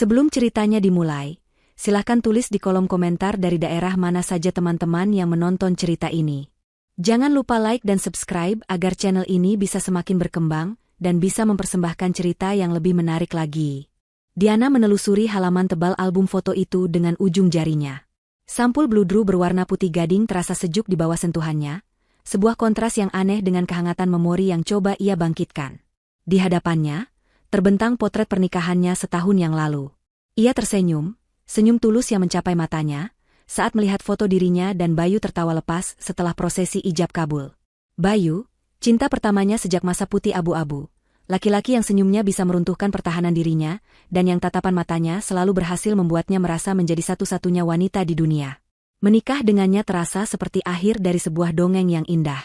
Sebelum ceritanya dimulai, silahkan tulis di kolom komentar dari daerah mana saja teman-teman yang menonton cerita ini. Jangan lupa like dan subscribe agar channel ini bisa semakin berkembang dan bisa mempersembahkan cerita yang lebih menarik lagi. Diana menelusuri halaman tebal album foto itu dengan ujung jarinya. Sampul bludru berwarna putih gading terasa sejuk di bawah sentuhannya, sebuah kontras yang aneh dengan kehangatan memori yang coba ia bangkitkan. Di hadapannya, terbentang potret pernikahannya setahun yang lalu. Ia tersenyum, senyum tulus yang mencapai matanya, saat melihat foto dirinya dan Bayu tertawa lepas setelah prosesi ijab kabul. Bayu, cinta pertamanya sejak masa putih abu-abu. Laki-laki yang senyumnya bisa meruntuhkan pertahanan dirinya, dan yang tatapan matanya selalu berhasil membuatnya merasa menjadi satu-satunya wanita di dunia. Menikah dengannya terasa seperti akhir dari sebuah dongeng yang indah.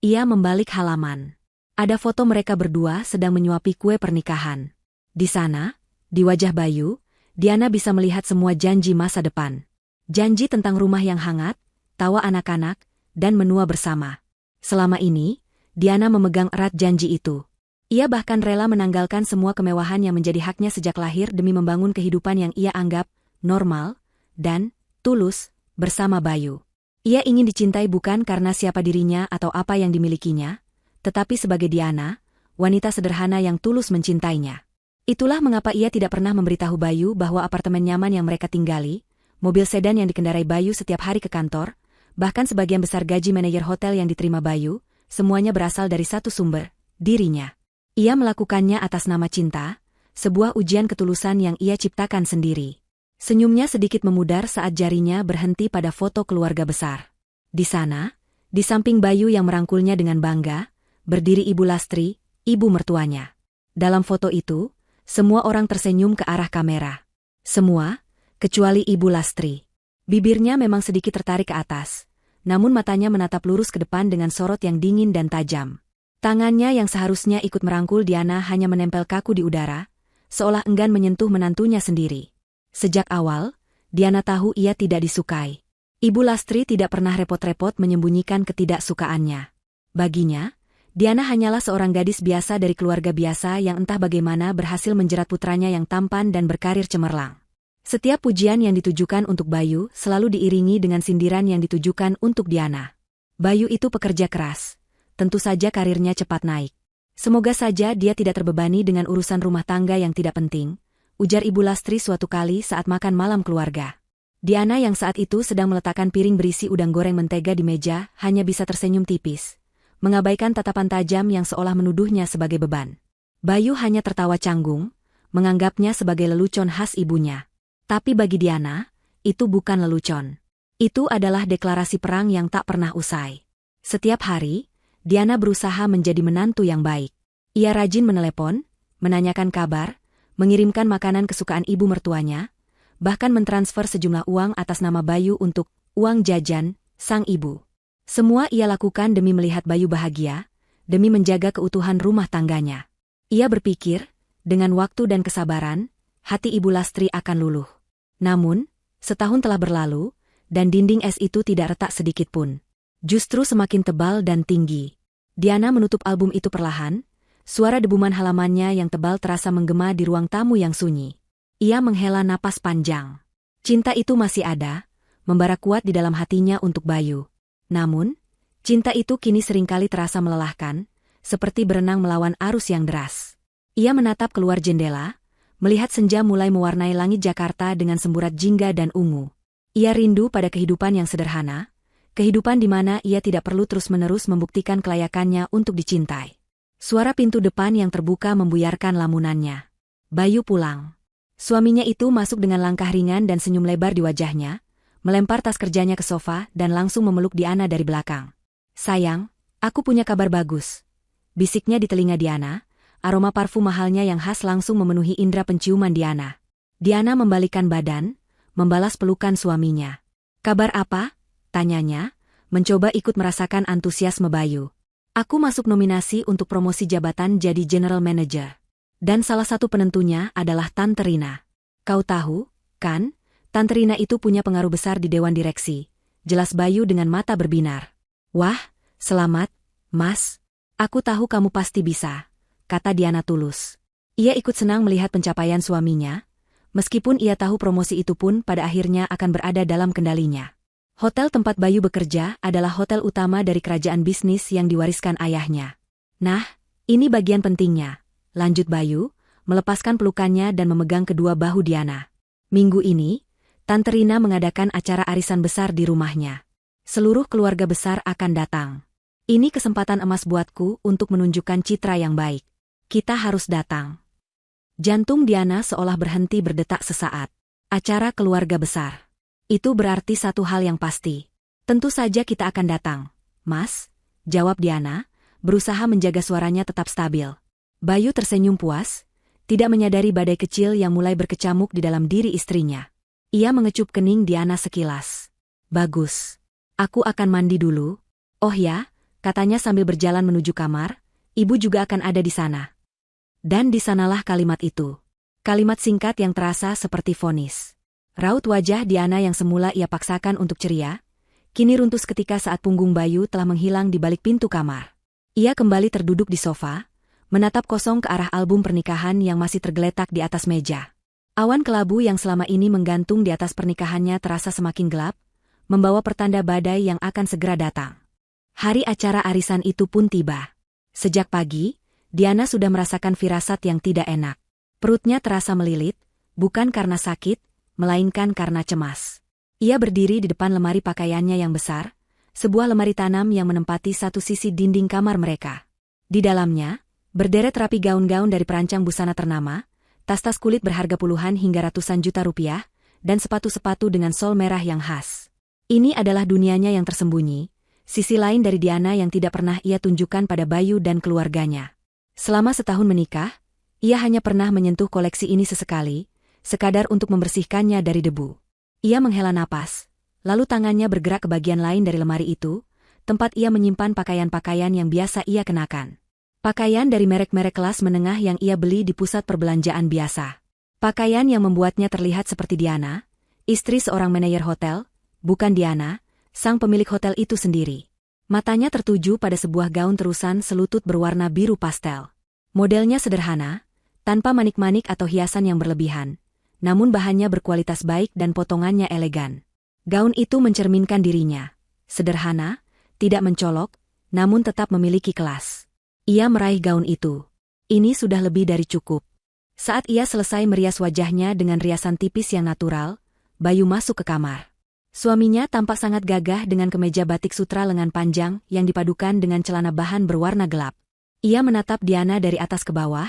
Ia membalik halaman. Ada foto mereka berdua sedang menyuapi kue pernikahan. Di sana, di wajah Bayu, Diana bisa melihat semua janji masa depan. Janji tentang rumah yang hangat, tawa anak-anak, dan menua bersama. Selama ini, Diana memegang erat janji itu. Ia bahkan rela menanggalkan semua kemewahan yang menjadi haknya sejak lahir demi membangun kehidupan yang ia anggap normal dan tulus bersama Bayu. Ia ingin dicintai bukan karena siapa dirinya atau apa yang dimilikinya, tetapi sebagai Diana, wanita sederhana yang tulus mencintainya. Itulah mengapa ia tidak pernah memberitahu Bayu bahwa apartemen nyaman yang mereka tinggali, mobil sedan yang dikendarai Bayu setiap hari ke kantor, bahkan sebagian besar gaji manajer hotel yang diterima Bayu, semuanya berasal dari satu sumber, dirinya. Ia melakukannya atas nama cinta, sebuah ujian ketulusan yang ia ciptakan sendiri. Senyumnya sedikit memudar saat jarinya berhenti pada foto keluarga besar. Di sana, di samping Bayu yang merangkulnya dengan bangga, berdiri Ibu Lastri, ibu mertuanya. Dalam foto itu, semua orang tersenyum ke arah kamera. Semua, kecuali Ibu Lastri. Bibirnya memang sedikit tertarik ke atas, namun matanya menatap lurus ke depan dengan sorot yang dingin dan tajam. Tangannya yang seharusnya ikut merangkul Diana hanya menempel kaku di udara, seolah enggan menyentuh menantunya sendiri. Sejak awal, Diana tahu ia tidak disukai. Ibu Lastri tidak pernah repot-repot menyembunyikan ketidaksukaannya. Baginya, Diana hanyalah seorang gadis biasa dari keluarga biasa yang entah bagaimana berhasil menjerat putranya yang tampan dan berkarir cemerlang. Setiap pujian yang ditujukan untuk Bayu selalu diiringi dengan sindiran yang ditujukan untuk Diana. Bayu itu pekerja keras. Tentu saja karirnya cepat naik. Semoga saja dia tidak terbebani dengan urusan rumah tangga yang tidak penting, ujar Ibu Lastri suatu kali saat makan malam keluarga. Diana yang saat itu sedang meletakkan piring berisi udang goreng mentega di meja hanya bisa tersenyum tipis, mengabaikan tatapan tajam yang seolah menuduhnya sebagai beban. Bayu hanya tertawa canggung, menganggapnya sebagai lelucon khas ibunya. Tapi bagi Diana, itu bukan lelucon. Itu adalah deklarasi perang yang tak pernah usai. Setiap hari, Diana berusaha menjadi menantu yang baik. Ia rajin menelepon, menanyakan kabar, mengirimkan makanan kesukaan ibu mertuanya, bahkan mentransfer sejumlah uang atas nama Bayu untuk uang jajan sang ibu. Semua ia lakukan demi melihat Bayu bahagia, demi menjaga keutuhan rumah tangganya. Ia berpikir, dengan waktu dan kesabaran, hati Ibu Lastri akan luluh. Namun, setahun telah berlalu, dan dinding es itu tidak retak sedikit pun. Justru semakin tebal dan tinggi. Diana menutup album itu perlahan, suara debuman halamannya yang tebal terasa menggema di ruang tamu yang sunyi. Ia menghela napas panjang. Cinta itu masih ada, membara kuat di dalam hatinya untuk Bayu. Namun, cinta itu kini seringkali terasa melelahkan, seperti berenang melawan arus yang deras. Ia menatap keluar jendela, melihat senja mulai mewarnai langit Jakarta dengan semburat jingga dan ungu. Ia rindu pada kehidupan yang sederhana, kehidupan di mana ia tidak perlu terus-menerus membuktikan kelayakannya untuk dicintai. Suara pintu depan yang terbuka membuyarkan lamunannya. Bayu pulang. Suaminya itu masuk dengan langkah ringan dan senyum lebar di wajahnya, melempar tas kerjanya ke sofa dan langsung memeluk Diana dari belakang. "Sayang, aku punya kabar bagus," bisiknya di telinga Diana, aroma parfum mahalnya yang khas langsung memenuhi indera penciuman Diana. Diana membalikkan badan, membalas pelukan suaminya. "Kabar apa?" tanyanya, mencoba ikut merasakan antusiasme Bayu. "Aku masuk nominasi untuk promosi jabatan jadi General Manager. Dan salah satu penentunya adalah Tante Rina. Kau tahu, kan? Tante Rina itu punya pengaruh besar di Dewan Direksi," jelas Bayu dengan mata berbinar. "Wah, selamat, Mas. Aku tahu kamu pasti bisa," kata Diana tulus. Ia ikut senang melihat pencapaian suaminya, Meskipun ia tahu promosi itu pun pada akhirnya akan berada dalam kendalinya. Hotel tempat Bayu bekerja adalah hotel utama dari kerajaan bisnis yang diwariskan ayahnya. Nah, ini bagian pentingnya, lanjut Bayu, melepaskan pelukannya dan memegang kedua bahu Diana. Minggu ini, Tante Rina mengadakan acara arisan besar di rumahnya. Seluruh keluarga besar akan datang. Ini kesempatan emas buatku untuk menunjukkan citra yang baik. Kita harus datang. Jantung Diana seolah berhenti berdetak sesaat. Acara keluarga besar. Itu berarti satu hal yang pasti. Tentu saja kita akan datang, Mas, jawab Diana, berusaha menjaga suaranya tetap stabil. Bayu tersenyum puas, tidak menyadari badai kecil yang mulai berkecamuk di dalam diri istrinya. Ia mengecup kening Diana sekilas. Bagus. Aku akan mandi dulu. Oh ya, katanya sambil berjalan menuju kamar, ibu juga akan ada di sana. Dan di sanalah kalimat itu. Kalimat singkat yang terasa seperti vonis. Raut wajah Diana yang semula ia paksakan untuk ceria, kini runtuh seketika saat punggung Bayu telah menghilang di balik pintu kamar. Ia kembali terduduk di sofa, menatap kosong ke arah album pernikahan yang masih tergeletak di atas meja. Awan kelabu yang selama ini menggantung di atas pernikahannya terasa semakin gelap, membawa pertanda badai yang akan segera datang. Hari acara arisan itu pun tiba. Sejak pagi, Diana sudah merasakan firasat yang tidak enak. Perutnya terasa melilit, bukan karena sakit, melainkan karena cemas. Ia berdiri di depan lemari pakaiannya yang besar, sebuah lemari tanam yang menempati satu sisi dinding kamar mereka. Di dalamnya, berderet rapi gaun-gaun dari perancang busana ternama, tas-tas kulit berharga puluhan hingga ratusan juta rupiah, dan sepatu-sepatu dengan sol merah yang khas. Ini adalah dunianya yang tersembunyi, sisi lain dari Diana yang tidak pernah ia tunjukkan pada Bayu dan keluarganya. Selama setahun menikah, ia hanya pernah menyentuh koleksi ini sesekali, sekadar untuk membersihkannya dari debu. Ia menghela napas, lalu tangannya bergerak ke bagian lain dari lemari itu, tempat ia menyimpan pakaian-pakaian yang biasa ia kenakan. Pakaian dari merek-merek kelas menengah yang ia beli di pusat perbelanjaan biasa. Pakaian yang membuatnya terlihat seperti Diana, istri seorang manajer hotel, bukan Diana, sang pemilik hotel itu sendiri. Matanya tertuju pada sebuah gaun terusan selutut berwarna biru pastel. Modelnya sederhana, tanpa manik-manik atau hiasan yang berlebihan. Namun bahannya berkualitas baik dan potongannya elegan. Gaun itu mencerminkan dirinya. Sederhana, tidak mencolok, namun tetap memiliki kelas. Ia meraih gaun itu. Ini sudah lebih dari cukup. Saat ia selesai merias wajahnya dengan riasan tipis yang natural, Bayu masuk ke kamar. Suaminya tampak sangat gagah dengan kemeja batik sutra lengan panjang yang dipadukan dengan celana bahan berwarna gelap. Ia menatap Diana dari atas ke bawah,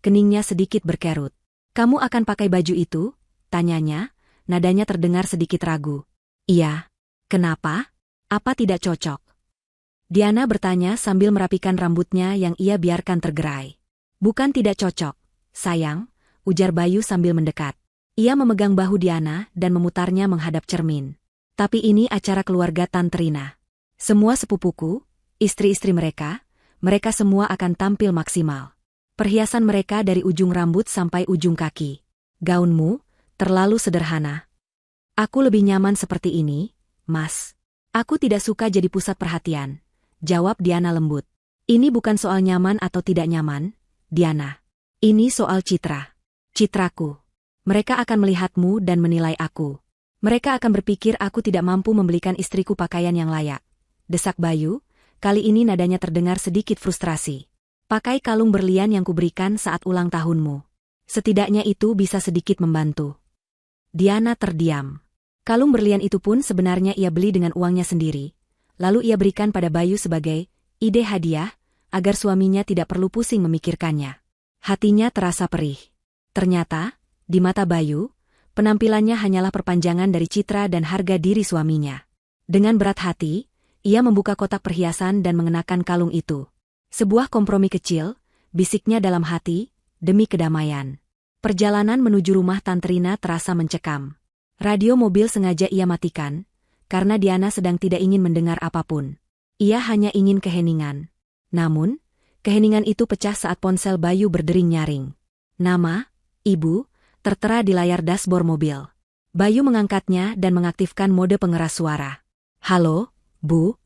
keningnya sedikit berkerut. Kamu akan pakai baju itu? Tanyanya, nadanya terdengar sedikit ragu. Iya. Kenapa? Apa tidak cocok? Diana bertanya sambil merapikan rambutnya yang ia biarkan tergerai. Bukan tidak cocok, sayang, ujar Bayu sambil mendekat. Ia memegang bahu Diana dan memutarnya menghadap cermin. Tapi ini acara keluarga Tante Rina. Semua sepupuku, istri-istri mereka semua akan tampil maksimal. Perhiasan mereka dari ujung rambut sampai ujung kaki. Gaunmu terlalu sederhana. Aku lebih nyaman seperti ini, Mas. Aku tidak suka jadi pusat perhatian, jawab Diana lembut. Ini bukan soal nyaman atau tidak nyaman, Diana. Ini soal citra. Citraku. Mereka akan melihatmu dan menilai aku. Mereka akan berpikir aku tidak mampu membelikan istriku pakaian yang layak. Desak Bayu, kali ini nadanya terdengar sedikit frustrasi. Pakai kalung berlian yang kuberikan saat ulang tahunmu. Setidaknya itu bisa sedikit membantu. Diana terdiam. Kalung berlian itu pun sebenarnya ia beli dengan uangnya sendiri. Lalu ia berikan pada Bayu sebagai ide hadiah, agar suaminya tidak perlu pusing memikirkannya. Hatinya terasa perih. Ternyata, di mata Bayu, penampilannya hanyalah perpanjangan dari citra dan harga diri suaminya. Dengan berat hati, ia membuka kotak perhiasan dan mengenakan kalung itu. Sebuah kompromi kecil, bisiknya dalam hati, demi kedamaian. Perjalanan menuju rumah Tante Rina terasa mencekam. Radio mobil sengaja ia matikan, karena Diana sedang tidak ingin mendengar apapun. Ia hanya ingin keheningan. Namun, keheningan itu pecah saat ponsel Bayu berdering nyaring. Nama, Ibu, tertera di layar dashboard mobil. Bayu mengangkatnya dan mengaktifkan mode pengeras suara. Halo, Bu?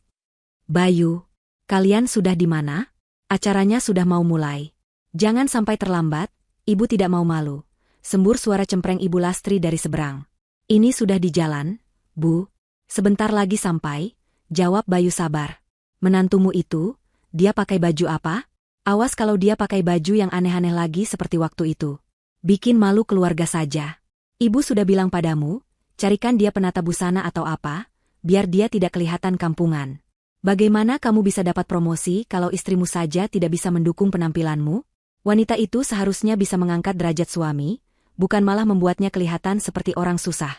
Bayu, kalian sudah di mana? Acaranya sudah mau mulai. Jangan sampai terlambat, Ibu tidak mau malu. Sembur suara cempreng Ibu Lastri dari seberang. Ini sudah di jalan, Bu. Sebentar lagi sampai, jawab Bayu sabar. Menantumu itu, dia pakai baju apa? Awas kalau dia pakai baju yang aneh-aneh lagi seperti waktu itu. Bikin malu keluarga saja. Ibu sudah bilang padamu, carikan dia penata busana atau apa, biar dia tidak kelihatan kampungan. Bagaimana kamu bisa dapat promosi kalau istrimu saja tidak bisa mendukung penampilanmu? Wanita itu seharusnya bisa mengangkat derajat suami, bukan malah membuatnya kelihatan seperti orang susah.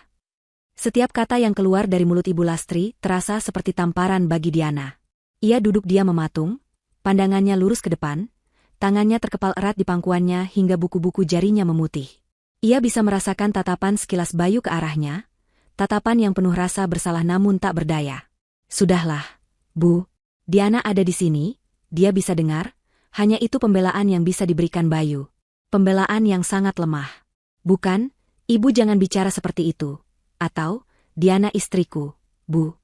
Setiap kata yang keluar dari mulut Ibu Lastri terasa seperti tamparan bagi Diana. Ia duduk diam mematung, pandangannya lurus ke depan, tangannya terkepal erat di pangkuannya hingga buku-buku jarinya memutih. Ia bisa merasakan tatapan sekilas Bayu ke arahnya, tatapan yang penuh rasa bersalah namun tak berdaya. Sudahlah, Bu. Diana ada di sini, dia bisa dengar, hanya itu pembelaan yang bisa diberikan Bayu. Pembelaan yang sangat lemah. Bukan, Ibu jangan bicara seperti itu. Atau, Diana istriku, Bu.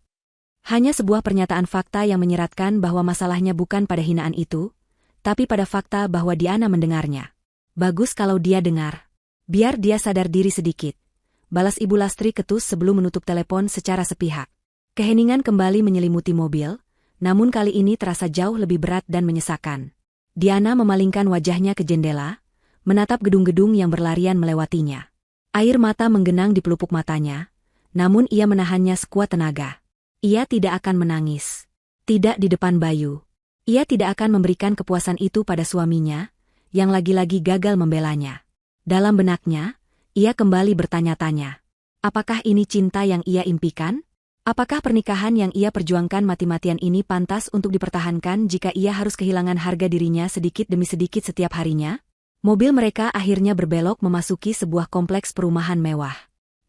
Hanya sebuah pernyataan fakta yang menyeratkan bahwa masalahnya bukan pada hinaan itu, tapi pada fakta bahwa Diana mendengarnya. Bagus kalau dia dengar. Biar dia sadar diri sedikit. Balas Ibu Lastri ketus sebelum menutup telepon secara sepihak. Keheningan kembali menyelimuti mobil, namun kali ini terasa jauh lebih berat dan menyesakan. Diana memalingkan wajahnya ke jendela, menatap gedung-gedung yang berlarian melewatinya. Air mata menggenang di pelupuk matanya, namun ia menahannya sekuat tenaga. Ia tidak akan menangis. Tidak di depan Bayu. Ia tidak akan memberikan kepuasan itu pada suaminya, yang lagi-lagi gagal membelanya. Dalam benaknya, ia kembali bertanya-tanya. Apakah ini cinta yang ia impikan? Apakah pernikahan yang ia perjuangkan mati-matian ini pantas untuk dipertahankan jika ia harus kehilangan harga dirinya sedikit demi sedikit setiap harinya? Mobil mereka akhirnya berbelok memasuki sebuah kompleks perumahan mewah.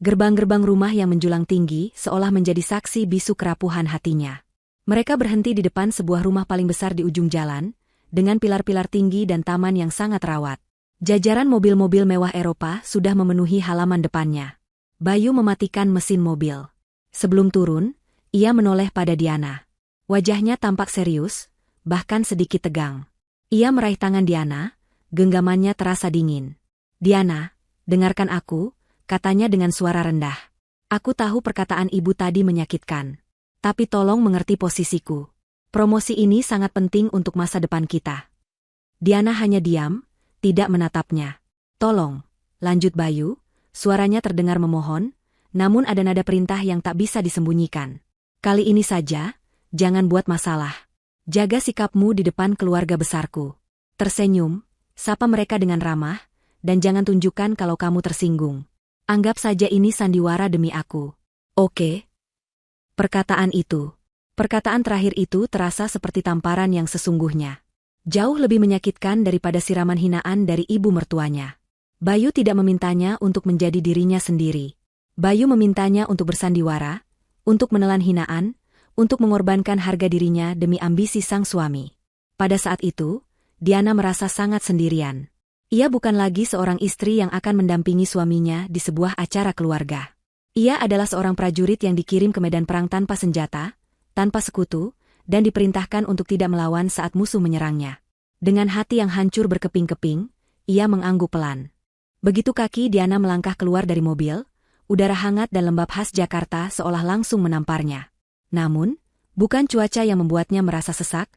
Gerbang-gerbang rumah yang menjulang tinggi seolah menjadi saksi bisu kerapuhan hatinya. Mereka berhenti di depan sebuah rumah paling besar di ujung jalan, dengan pilar-pilar tinggi dan taman yang sangat rawat. Jajaran mobil-mobil mewah Eropa sudah memenuhi halaman depannya. Bayu mematikan mesin mobil. Sebelum turun, ia menoleh pada Diana. Wajahnya tampak serius, bahkan sedikit tegang. Ia meraih tangan Diana, genggamannya terasa dingin. Diana, dengarkan aku, katanya dengan suara rendah. Aku tahu perkataan ibu tadi menyakitkan. Tapi tolong mengerti posisiku. Promosi ini sangat penting untuk masa depan kita. Diana hanya diam, tidak menatapnya. Tolong, lanjut Bayu, suaranya terdengar memohon, namun ada nada perintah yang tak bisa disembunyikan. Kali ini saja, jangan buat masalah. Jaga sikapmu di depan keluarga besarku. Tersenyum, sapa mereka dengan ramah, dan jangan tunjukkan kalau kamu tersinggung. Anggap saja ini sandiwara demi aku. Oke? Perkataan terakhir itu terasa seperti tamparan yang sesungguhnya. Jauh lebih menyakitkan daripada siraman hinaan dari ibu mertuanya. Bayu tidak memintanya untuk menjadi dirinya sendiri. Bayu memintanya untuk bersandiwara, untuk menelan hinaan, untuk mengorbankan harga dirinya demi ambisi sang suami. Pada saat itu, Diana merasa sangat sendirian. Ia bukan lagi seorang istri yang akan mendampingi suaminya di sebuah acara keluarga. Ia adalah seorang prajurit yang dikirim ke medan perang tanpa senjata, tanpa sekutu, dan diperintahkan untuk tidak melawan saat musuh menyerangnya. Dengan hati yang hancur berkeping-keping, ia mengangguk pelan. Begitu kaki Diana melangkah keluar dari mobil, udara hangat dan lembab khas Jakarta seolah langsung menamparnya. Namun, bukan cuaca yang membuatnya merasa sesak,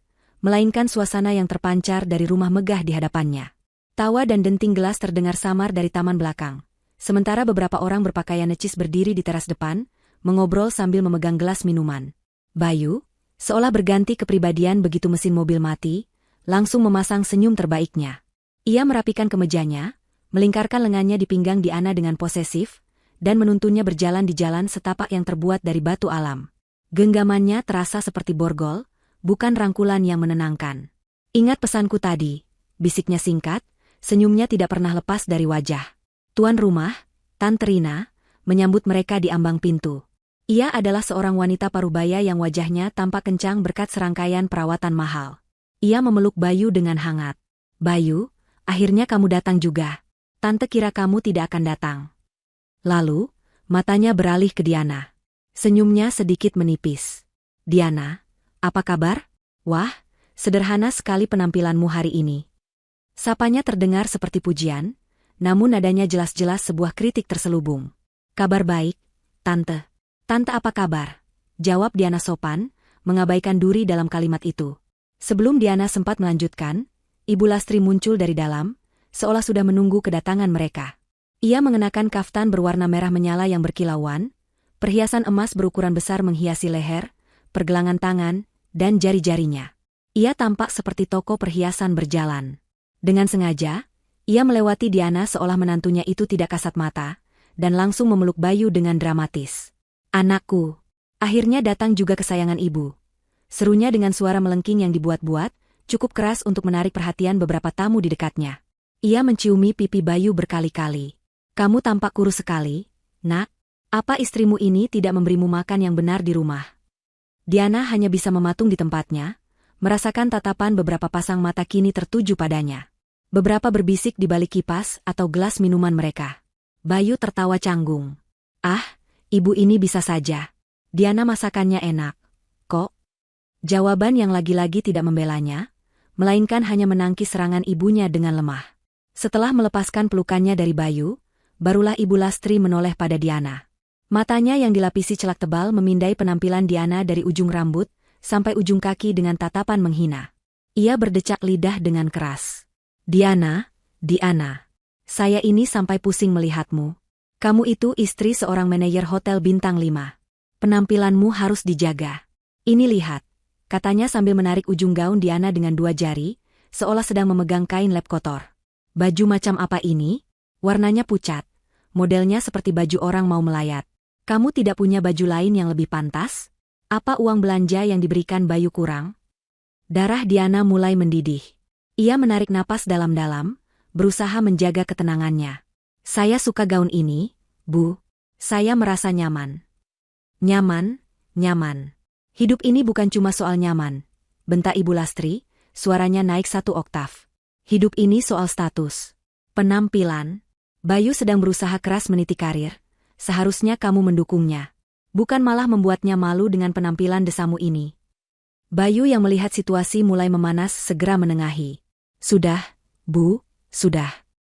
melainkan suasana yang terpancar dari rumah megah di hadapannya. Tawa dan denting gelas terdengar samar dari taman belakang. Sementara beberapa orang berpakaian necis berdiri di teras depan, mengobrol sambil memegang gelas minuman. Bayu, seolah berganti kepribadian begitu mesin mobil mati, langsung memasang senyum terbaiknya. Ia merapikan kemejanya, melingkarkan lengannya di pinggang Diana dengan posesif, dan menuntunnya berjalan di jalan setapak yang terbuat dari batu alam. Genggamannya terasa seperti borgol, bukan rangkulan yang menenangkan. Ingat pesanku tadi, bisiknya singkat, senyumnya tidak pernah lepas dari wajah. Tuan rumah, Tante Rina, menyambut mereka di ambang pintu. Ia adalah seorang wanita parubaya yang wajahnya tampak kencang berkat serangkaian perawatan mahal. Ia memeluk Bayu dengan hangat. Bayu, akhirnya kamu datang juga. Tante kira kamu tidak akan datang. Lalu, matanya beralih ke Diana. Senyumnya sedikit menipis. Diana, apa kabar? Wah, sederhana sekali penampilanmu hari ini. Sapanya terdengar seperti pujian, namun nadanya jelas-jelas sebuah kritik terselubung. Kabar baik, Tante. Tante apa kabar? Jawab Diana sopan, mengabaikan duri dalam kalimat itu. Sebelum Diana sempat melanjutkan, Ibu Lastri muncul dari dalam, seolah sudah menunggu kedatangan mereka. Ia mengenakan kaftan berwarna merah menyala yang berkilauan, perhiasan emas berukuran besar menghiasi leher, pergelangan tangan, dan jari-jarinya. Ia tampak seperti toko perhiasan berjalan. Dengan sengaja, ia melewati Diana seolah menantunya itu tidak kasat mata, dan langsung memeluk Bayu dengan dramatis. "Anakku, akhirnya datang juga kesayangan ibu," serunya dengan suara melengking yang dibuat-buat, cukup keras untuk menarik perhatian beberapa tamu di dekatnya. Ia menciumi pipi Bayu berkali-kali. "Kamu tampak kurus sekali, Nak. Apa istrimu ini tidak memberimu makan yang benar di rumah?" Diana hanya bisa mematung di tempatnya, merasakan tatapan beberapa pasang mata kini tertuju padanya. Beberapa berbisik di balik kipas atau gelas minuman mereka. Bayu tertawa canggung. "Ah, ibu ini bisa saja. Diana masakannya enak, kok." Jawaban yang lagi-lagi tidak membelanya, melainkan hanya menangkis serangan ibunya dengan lemah. Setelah melepaskan pelukannya dari Bayu, barulah Ibu Lastri menoleh pada Diana. Matanya yang dilapisi celak tebal memindai penampilan Diana dari ujung rambut sampai ujung kaki dengan tatapan menghina. Ia berdecak lidah dengan keras. Diana, saya ini sampai pusing melihatmu. Kamu itu istri seorang manajer hotel bintang 5. Penampilanmu harus dijaga. Ini lihat," katanya sambil menarik ujung gaun Diana dengan 2 jari, seolah sedang memegang kain lap kotor. "Baju macam apa ini? Warnanya pucat. Modelnya seperti baju orang mau melayat. Kamu tidak punya baju lain yang lebih pantas? Apa uang belanja yang diberikan Bayu kurang?" Darah Diana mulai mendidih. Ia menarik napas dalam-dalam, berusaha menjaga ketenangannya. "Saya suka gaun ini, Bu. Saya merasa nyaman." Nyaman. Hidup ini bukan cuma soal nyaman," bentak Ibu Lastri, suaranya naik 1 oktav. "Hidup ini soal status. Penampilan. Bayu sedang berusaha keras meniti karir. Seharusnya kamu mendukungnya. Bukan malah membuatnya malu dengan penampilan desamu ini." Bayu yang melihat situasi mulai memanas segera menengahi. "Sudah, Bu, sudah.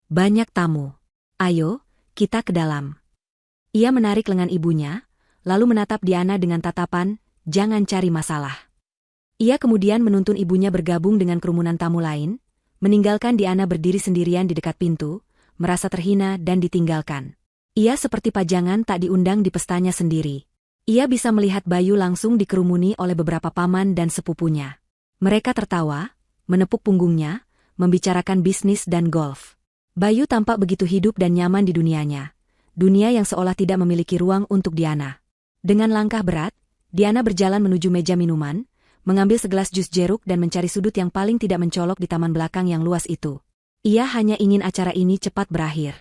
Banyak tamu. Ayo, kita ke dalam." Ia menarik lengan ibunya, lalu menatap Diana dengan tatapan, "Jangan cari masalah." Ia kemudian menuntun ibunya bergabung dengan kerumunan tamu lain, meninggalkan Diana berdiri sendirian di dekat pintu, merasa terhina dan ditinggalkan. Ia seperti pajangan tak diundang di pestanya sendiri. Ia bisa melihat Bayu langsung dikerumuni oleh beberapa paman dan sepupunya. Mereka tertawa, menepuk punggungnya, membicarakan bisnis dan golf. Bayu tampak begitu hidup dan nyaman di dunianya. Dunia yang seolah tidak memiliki ruang untuk Diana. Dengan langkah berat, Diana berjalan menuju meja minuman, mengambil segelas jus jeruk dan mencari sudut yang paling tidak mencolok di taman belakang yang luas itu. Ia hanya ingin acara ini cepat berakhir.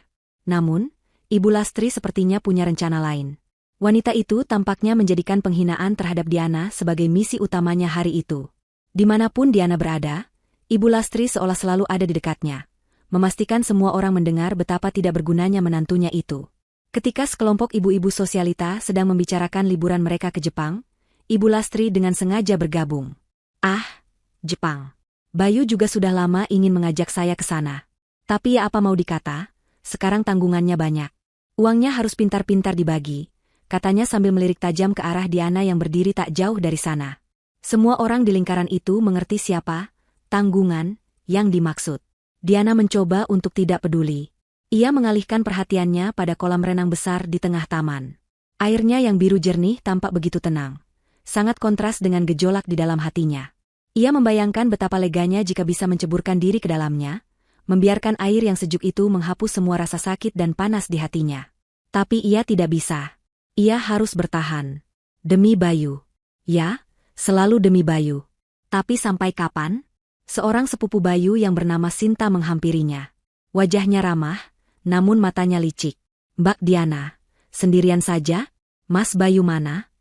Namun, Ibu Lastri sepertinya punya rencana lain. Wanita itu tampaknya menjadikan penghinaan terhadap Diana sebagai misi utamanya hari itu. Dimanapun Diana berada, Ibu Lastri seolah selalu ada di dekatnya, memastikan semua orang mendengar betapa tidak bergunanya menantunya itu. Ketika sekelompok ibu-ibu sosialita sedang membicarakan liburan mereka ke Jepang, Ibu Lastri dengan sengaja bergabung. "Ah, Jepang. Bayu juga sudah lama ingin mengajak saya ke sana. Tapi ya apa mau dikata, sekarang tanggungannya banyak. Uangnya harus pintar-pintar dibagi," katanya sambil melirik tajam ke arah Diana yang berdiri tak jauh dari sana. Semua orang di lingkaran itu mengerti siapa tanggungan yang dimaksud. Diana mencoba untuk tidak peduli. Ia mengalihkan perhatiannya pada kolam renang besar di tengah taman. Airnya yang biru jernih tampak begitu tenang. Sangat kontras dengan gejolak di dalam hatinya. Ia membayangkan betapa leganya jika bisa menceburkan diri ke dalamnya, membiarkan air yang sejuk itu menghapus semua rasa sakit dan panas di hatinya. Tapi ia tidak bisa. Ia harus bertahan. Demi Bayu. Ya, selalu demi Bayu. Tapi sampai kapan? Seorang sepupu Bayu yang bernama Sinta menghampirinya. Wajahnya ramah, namun matanya licik. "Mbak Diana, sendirian saja? Mas Bayu mana?"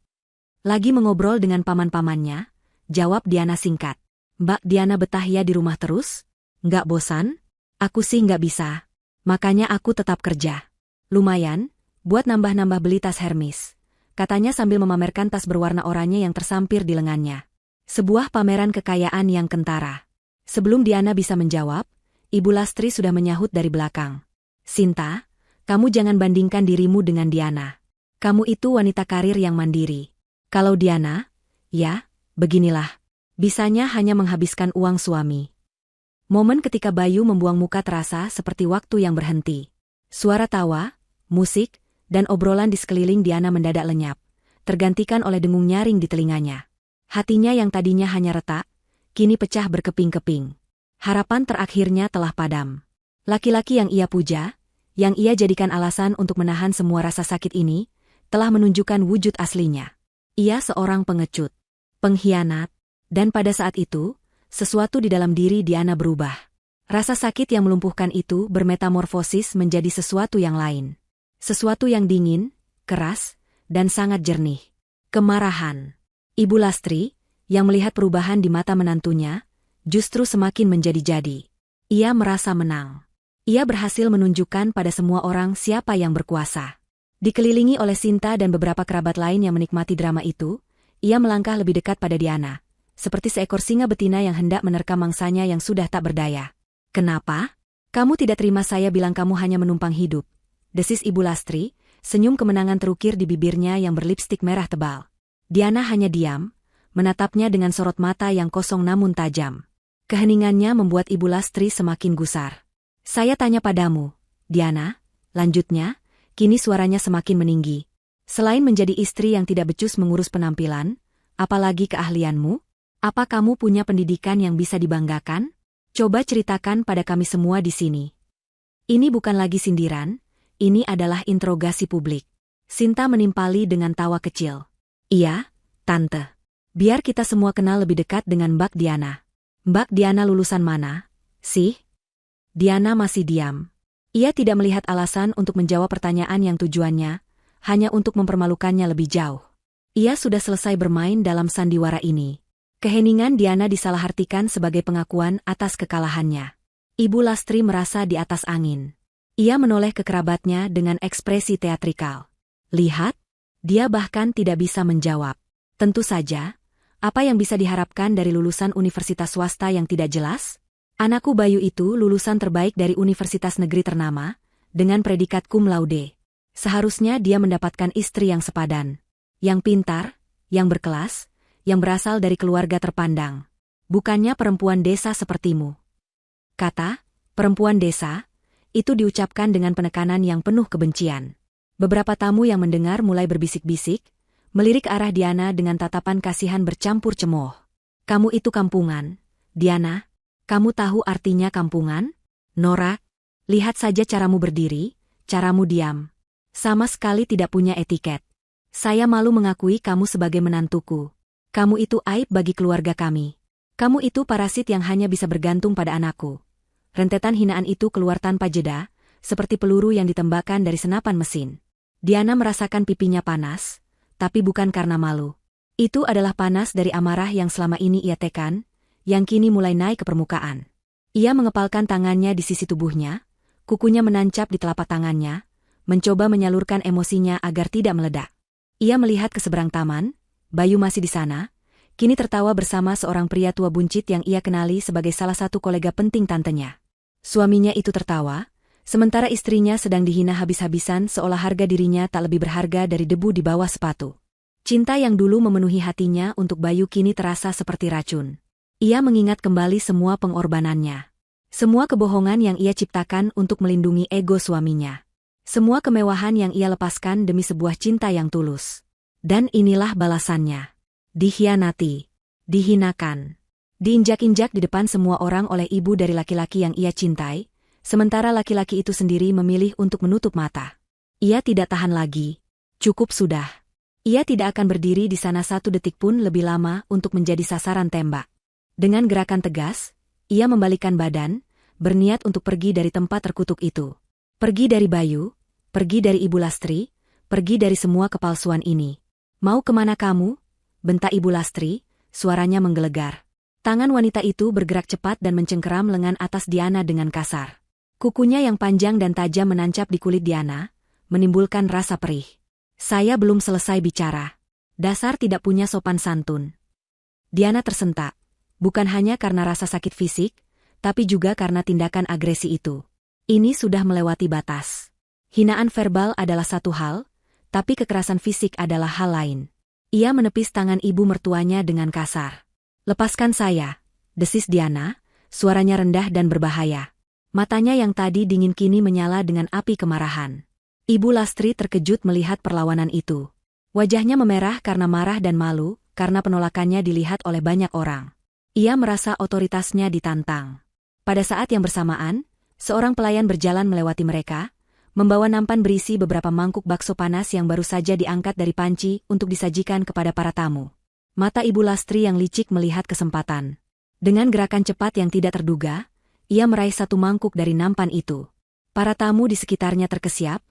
Lagi mengobrol dengan paman-pamannya, jawab Diana singkat. "Mbak Diana betah ya di rumah terus? Nggak bosan? Aku sih nggak bisa. Makanya aku tetap kerja. Lumayan, buat nambah-nambah beli tas Hermes," katanya sambil memamerkan tas berwarna oranye yang tersampir di lengannya. Sebuah pameran kekayaan yang kentara. Sebelum Diana bisa menjawab, Ibu Lastri sudah menyahut dari belakang. Sinta, kamu jangan bandingkan dirimu dengan Diana. Kamu itu wanita karir yang mandiri. Kalau Diana, ya, beginilah. Bisanya hanya menghabiskan uang suami. Momen ketika Bayu membuang muka terasa seperti waktu yang berhenti. Suara tawa, musik, dan obrolan di sekeliling Diana mendadak lenyap, tergantikan oleh dengung nyaring di telinganya. Hatinya yang tadinya hanya retak, kini pecah berkeping-keping. Harapan terakhirnya telah padam. Laki-laki yang ia puja, yang ia jadikan alasan untuk menahan semua rasa sakit ini, telah menunjukkan wujud aslinya. Ia seorang pengecut, pengkhianat, dan pada saat itu, sesuatu di dalam diri Diana berubah. Rasa sakit yang melumpuhkan itu bermetamorfosis menjadi sesuatu yang lain. Sesuatu yang dingin, keras, dan sangat jernih. Kemarahan. Ibu Lastri, yang melihat perubahan di mata menantunya, justru semakin menjadi-jadi. Ia merasa menang. Ia berhasil menunjukkan pada semua orang siapa yang berkuasa. Dikelilingi oleh Sinta dan beberapa kerabat lain yang menikmati drama itu, ia melangkah lebih dekat pada Diana, seperti seekor singa betina yang hendak menerkam mangsanya yang sudah tak berdaya. "Kenapa? Kamu tidak terima saya bilang kamu hanya menumpang hidup?" desis Ibu Lastri, senyum kemenangan terukir di bibirnya yang berlipstik merah tebal. Diana hanya diam, menatapnya dengan sorot mata yang kosong namun tajam. Keheningannya membuat Ibu Lastri semakin gusar. "Saya tanya padamu, Diana," lanjutnya, kini suaranya semakin meninggi. "Selain menjadi istri yang tidak becus mengurus penampilan, apalagi keahlianmu? Apa kamu punya pendidikan yang bisa dibanggakan? Coba ceritakan pada kami semua di sini." Ini bukan lagi sindiran, ini adalah interogasi publik. Sinta menimpali dengan tawa kecil. "Iya, Tante. Biar kita semua kenal lebih dekat dengan Mbak Diana." "Mbak Diana lulusan mana, sih?" Diana masih diam. Ia tidak melihat alasan untuk menjawab pertanyaan yang tujuannya hanya untuk mempermalukannya lebih jauh. Ia sudah selesai bermain dalam sandiwara ini. Keheningan Diana disalahartikan sebagai pengakuan atas kekalahannya. Ibu Lastri merasa di atas angin. Ia menoleh ke kerabatnya dengan ekspresi teatrikal. "Lihat, dia bahkan tidak bisa menjawab." Tentu saja, apa yang bisa diharapkan dari lulusan universitas swasta yang tidak jelas? Anakku Bayu itu lulusan terbaik dari universitas negeri ternama, dengan predikat cum laude. Seharusnya dia mendapatkan istri yang sepadan, yang pintar, yang berkelas, yang berasal dari keluarga terpandang. Bukannya perempuan desa sepertimu. Kata, perempuan desa, itu diucapkan dengan penekanan yang penuh kebencian. Beberapa tamu yang mendengar mulai berbisik-bisik, melirik arah Diana dengan tatapan kasihan bercampur cemooh. "Kamu itu kampungan, Diana. Kamu tahu artinya kampungan? Norak, lihat saja caramu berdiri, caramu diam. Sama sekali tidak punya etiket. Saya malu mengakui kamu sebagai menantuku. Kamu itu aib bagi keluarga kami. Kamu itu parasit yang hanya bisa bergantung pada anakku." Rentetan hinaan itu keluar tanpa jeda, seperti peluru yang ditembakkan dari senapan mesin. Diana merasakan pipinya panas, tapi bukan karena malu. Itu adalah panas dari amarah yang selama ini ia tekan, yang kini mulai naik ke permukaan. Ia mengepalkan tangannya di sisi tubuhnya, kukunya menancap di telapak tangannya, mencoba menyalurkan emosinya agar tidak meledak. Ia melihat ke seberang taman, Bayu masih di sana, kini tertawa bersama seorang pria tua buncit yang ia kenali sebagai salah satu kolega penting tantenya. Suaminya itu tertawa, sementara istrinya sedang dihina habis-habisan seolah harga dirinya tak lebih berharga dari debu di bawah sepatu. Cinta yang dulu memenuhi hatinya untuk Bayu kini terasa seperti racun. Ia mengingat kembali semua pengorbanannya. Semua kebohongan yang ia ciptakan untuk melindungi ego suaminya. Semua kemewahan yang ia lepaskan demi sebuah cinta yang tulus. Dan inilah balasannya. Dikhianati. Dihinakan. Diinjak-injak di depan semua orang oleh ibu dari laki-laki yang ia cintai, sementara laki-laki itu sendiri memilih untuk menutup mata. Ia tidak tahan lagi. Cukup sudah. Ia tidak akan berdiri di sana satu detik pun lebih lama untuk menjadi sasaran tembak. Dengan gerakan tegas, ia membalikkan badan, berniat untuk pergi dari tempat terkutuk itu. Pergi dari Bayu, pergi dari Ibu Lastri, pergi dari semua kepalsuan ini. "Mau kemana kamu?" bentak Ibu Lastri, suaranya menggelegar. Tangan wanita itu bergerak cepat dan mencengkeram lengan atas Diana dengan kasar. Kukunya yang panjang dan tajam menancap di kulit Diana, menimbulkan rasa perih. "Saya belum selesai bicara. Dasar tidak punya sopan santun." Diana tersentak, bukan hanya karena rasa sakit fisik, tapi juga karena tindakan agresi itu. Ini sudah melewati batas. Hinaan verbal adalah satu hal, tapi kekerasan fisik adalah hal lain. Ia menepis tangan ibu mertuanya dengan kasar. "Lepaskan saya," desis Diana, suaranya rendah dan berbahaya. Matanya yang tadi dingin kini menyala dengan api kemarahan. Ibu Lastri terkejut melihat perlawanan itu. Wajahnya memerah karena marah dan malu, karena penolakannya dilihat oleh banyak orang. Ia merasa otoritasnya ditantang. Pada saat yang bersamaan, seorang pelayan berjalan melewati mereka, membawa nampan berisi beberapa mangkuk bakso panas yang baru saja diangkat dari panci untuk disajikan kepada para tamu. Mata Ibu Lastri yang licik melihat kesempatan. Dengan gerakan cepat yang tidak terduga, ia meraih satu mangkuk dari nampan itu. Para tamu di sekitarnya terkesiap,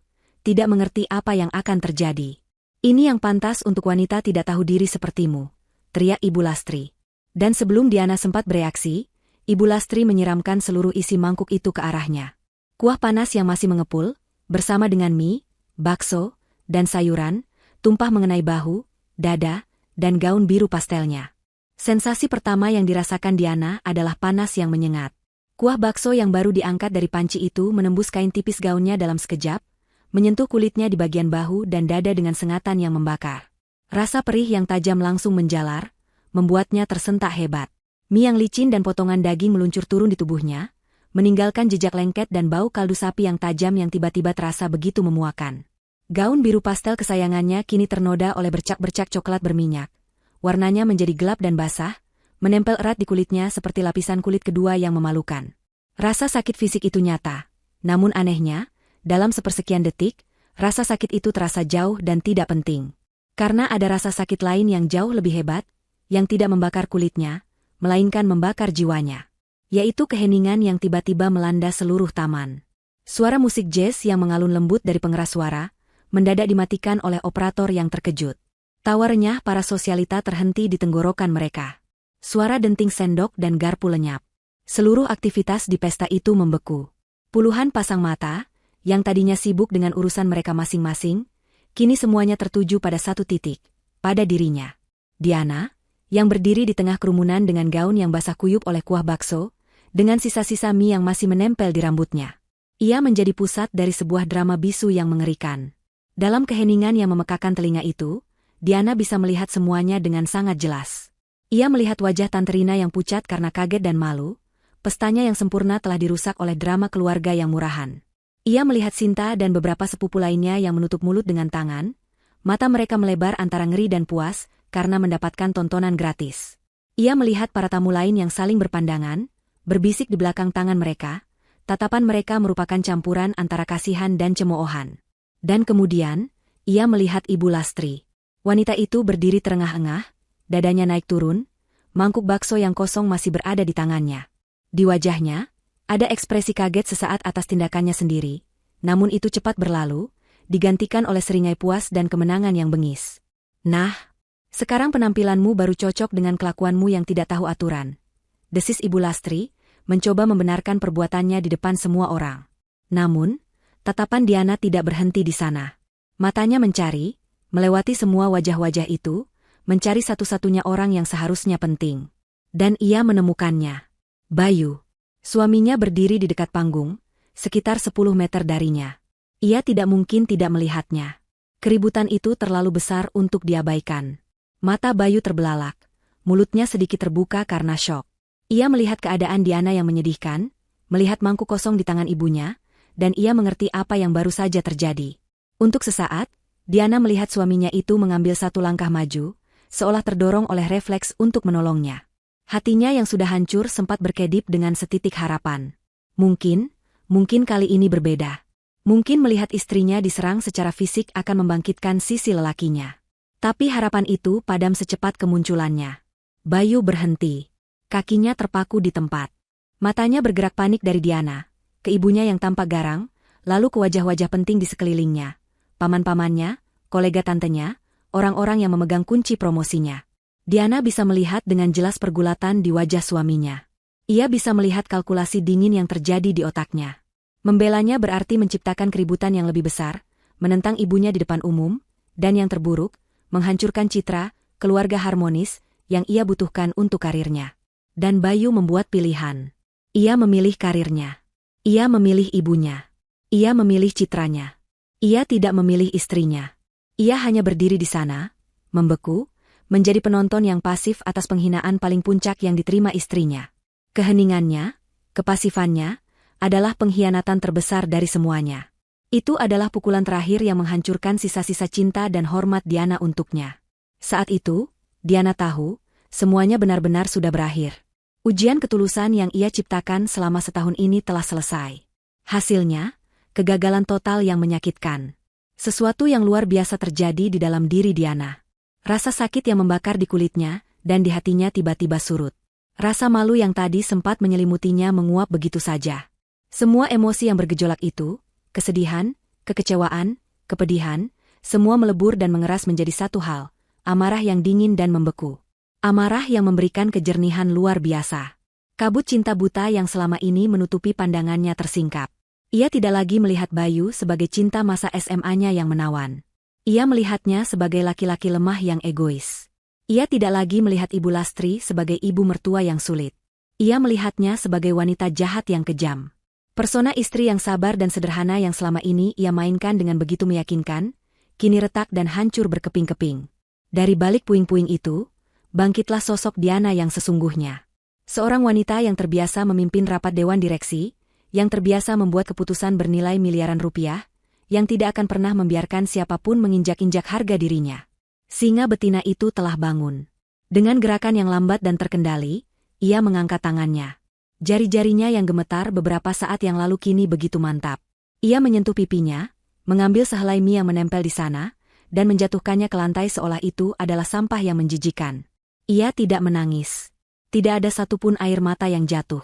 tidak mengerti apa yang akan terjadi. "Ini yang pantas untuk wanita tidak tahu diri sepertimu," teriak Ibu Lastri. Dan sebelum Diana sempat bereaksi, Ibu Lastri menyiramkan seluruh isi mangkuk itu ke arahnya. Kuah panas yang masih mengepul, bersama dengan mie, bakso, dan sayuran, tumpah mengenai bahu, dada, dan gaun biru pastelnya. Sensasi pertama yang dirasakan Diana adalah panas yang menyengat. Kuah bakso yang baru diangkat dari panci itu menembus kain tipis gaunnya dalam sekejap, menyentuh kulitnya di bagian bahu dan dada dengan sengatan yang membakar. Rasa perih yang tajam langsung menjalar, membuatnya tersentak hebat. Mie yang licin dan potongan daging meluncur turun di tubuhnya, meninggalkan jejak lengket dan bau kaldu sapi yang tajam yang tiba-tiba terasa begitu memuakan. Gaun biru pastel kesayangannya kini ternoda oleh bercak-bercak coklat berminyak. Warnanya menjadi gelap dan basah, menempel erat di kulitnya seperti lapisan kulit kedua yang memalukan. Rasa sakit fisik itu nyata, namun anehnya, dalam sepersekian detik, rasa sakit itu terasa jauh dan tidak penting. Karena ada rasa sakit lain yang jauh lebih hebat, yang tidak membakar kulitnya, melainkan membakar jiwanya. Yaitu keheningan yang tiba-tiba melanda seluruh taman. Suara musik jazz yang mengalun lembut dari pengeras suara, mendadak dimatikan oleh operator yang terkejut. Tawa renyah para sosialita terhenti di tenggorokan mereka. Suara denting sendok dan garpu lenyap. Seluruh aktivitas di pesta itu membeku. Puluhan pasang mata, yang tadinya sibuk dengan urusan mereka masing-masing, kini semuanya tertuju pada satu titik, pada dirinya. Diana, yang berdiri di tengah kerumunan dengan gaun yang basah kuyup oleh kuah bakso, dengan sisa-sisa mie yang masih menempel di rambutnya. Ia menjadi pusat dari sebuah drama bisu yang mengerikan. Dalam keheningan yang memekakan telinga itu, Diana bisa melihat semuanya dengan sangat jelas. Ia melihat wajah Tante Rina yang pucat karena kaget dan malu, pestanya yang sempurna telah dirusak oleh drama keluarga yang murahan. Ia melihat Sinta dan beberapa sepupu lainnya yang menutup mulut dengan tangan, mata mereka melebar antara ngeri dan puas karena mendapatkan tontonan gratis. Ia melihat para tamu lain yang saling berpandangan, berbisik di belakang tangan mereka, tatapan mereka merupakan campuran antara kasihan dan cemoohan. Dan kemudian, ia melihat Ibu Lastri. Wanita itu berdiri terengah-engah, dadanya naik turun, mangkuk bakso yang kosong masih berada di tangannya. Di wajahnya, ada ekspresi kaget sesaat atas tindakannya sendiri, namun itu cepat berlalu, digantikan oleh seringai puas dan kemenangan yang bengis. "Nah, sekarang penampilanmu baru cocok dengan kelakuanmu yang tidak tahu aturan," desis Ibu Lastri, mencoba membenarkan perbuatannya di depan semua orang. Namun, tatapan Diana tidak berhenti di sana. Matanya mencari, melewati semua wajah-wajah itu, mencari satu-satunya orang yang seharusnya penting. Dan ia menemukannya. Bayu. Suaminya berdiri di dekat panggung, sekitar 10 meter darinya. Ia tidak mungkin tidak melihatnya. Keributan itu terlalu besar untuk diabaikan. Mata Bayu terbelalak, mulutnya sedikit terbuka karena syok. Ia melihat keadaan Diana yang menyedihkan, melihat mangkuk kosong di tangan ibunya, dan ia mengerti apa yang baru saja terjadi. Untuk sesaat, Diana melihat suaminya itu mengambil satu langkah maju, seolah terdorong oleh refleks untuk menolongnya. Hatinya yang sudah hancur sempat berkedip dengan setitik harapan. Mungkin kali ini berbeda. Mungkin melihat istrinya diserang secara fisik akan membangkitkan sisi lelakinya. Tapi harapan itu padam secepat kemunculannya. Bayu berhenti. Kakinya terpaku di tempat. Matanya bergerak panik dari Diana, ke ibunya yang tampak garang, lalu ke wajah-wajah penting di sekelilingnya. Paman-pamannya, kolega tantenya, orang-orang yang memegang kunci promosinya. Diana bisa melihat dengan jelas pergulatan di wajah suaminya. Ia bisa melihat kalkulasi dingin yang terjadi di otaknya. Membelanya berarti menciptakan keributan yang lebih besar, menentang ibunya di depan umum, dan yang terburuk, menghancurkan citra, keluarga harmonis, yang ia butuhkan untuk karirnya. Dan Bayu membuat pilihan. Ia memilih karirnya. Ia memilih ibunya. Ia memilih citranya. Ia tidak memilih istrinya. Ia hanya berdiri di sana, membeku, menjadi penonton yang pasif atas penghinaan paling puncak yang diterima istrinya. Keheningannya, kepasifannya, adalah pengkhianatan terbesar dari semuanya. Itu adalah pukulan terakhir yang menghancurkan sisa-sisa cinta dan hormat Diana untuknya. Saat itu, Diana tahu, semuanya benar-benar sudah berakhir. Ujian ketulusan yang ia ciptakan selama setahun ini telah selesai. Hasilnya, kegagalan total yang menyakitkan. Sesuatu yang luar biasa terjadi di dalam diri Diana. Rasa sakit yang membakar di kulitnya, dan di hatinya tiba-tiba surut. Rasa malu yang tadi sempat menyelimutinya menguap begitu saja. Semua emosi yang bergejolak itu, kesedihan, kekecewaan, kepedihan, semua melebur dan mengeras menjadi satu hal, amarah yang dingin dan membeku. Amarah yang memberikan kejernihan luar biasa. Kabut cinta buta yang selama ini menutupi pandangannya tersingkap. Ia tidak lagi melihat Bayu sebagai cinta masa SMA-nya yang menawan. Ia melihatnya sebagai laki-laki lemah yang egois. Ia tidak lagi melihat Ibu Lastri sebagai ibu mertua yang sulit. Ia melihatnya sebagai wanita jahat yang kejam. Persona istri yang sabar dan sederhana yang selama ini ia mainkan dengan begitu meyakinkan, kini retak dan hancur berkeping-keping. Dari balik puing-puing itu, bangkitlah sosok Diana yang sesungguhnya. Seorang wanita yang terbiasa memimpin rapat dewan direksi, yang terbiasa membuat keputusan bernilai miliaran rupiah, yang tidak akan pernah membiarkan siapapun menginjak-injak harga dirinya. Singa betina itu telah bangun. Dengan gerakan yang lambat dan terkendali, ia mengangkat tangannya. Jari-jarinya yang gemetar beberapa saat yang lalu kini begitu mantap. Ia menyentuh pipinya, mengambil sehelai mie yang menempel di sana, dan menjatuhkannya ke lantai seolah itu adalah sampah yang menjijikan. Ia tidak menangis. Tidak ada satupun air mata yang jatuh.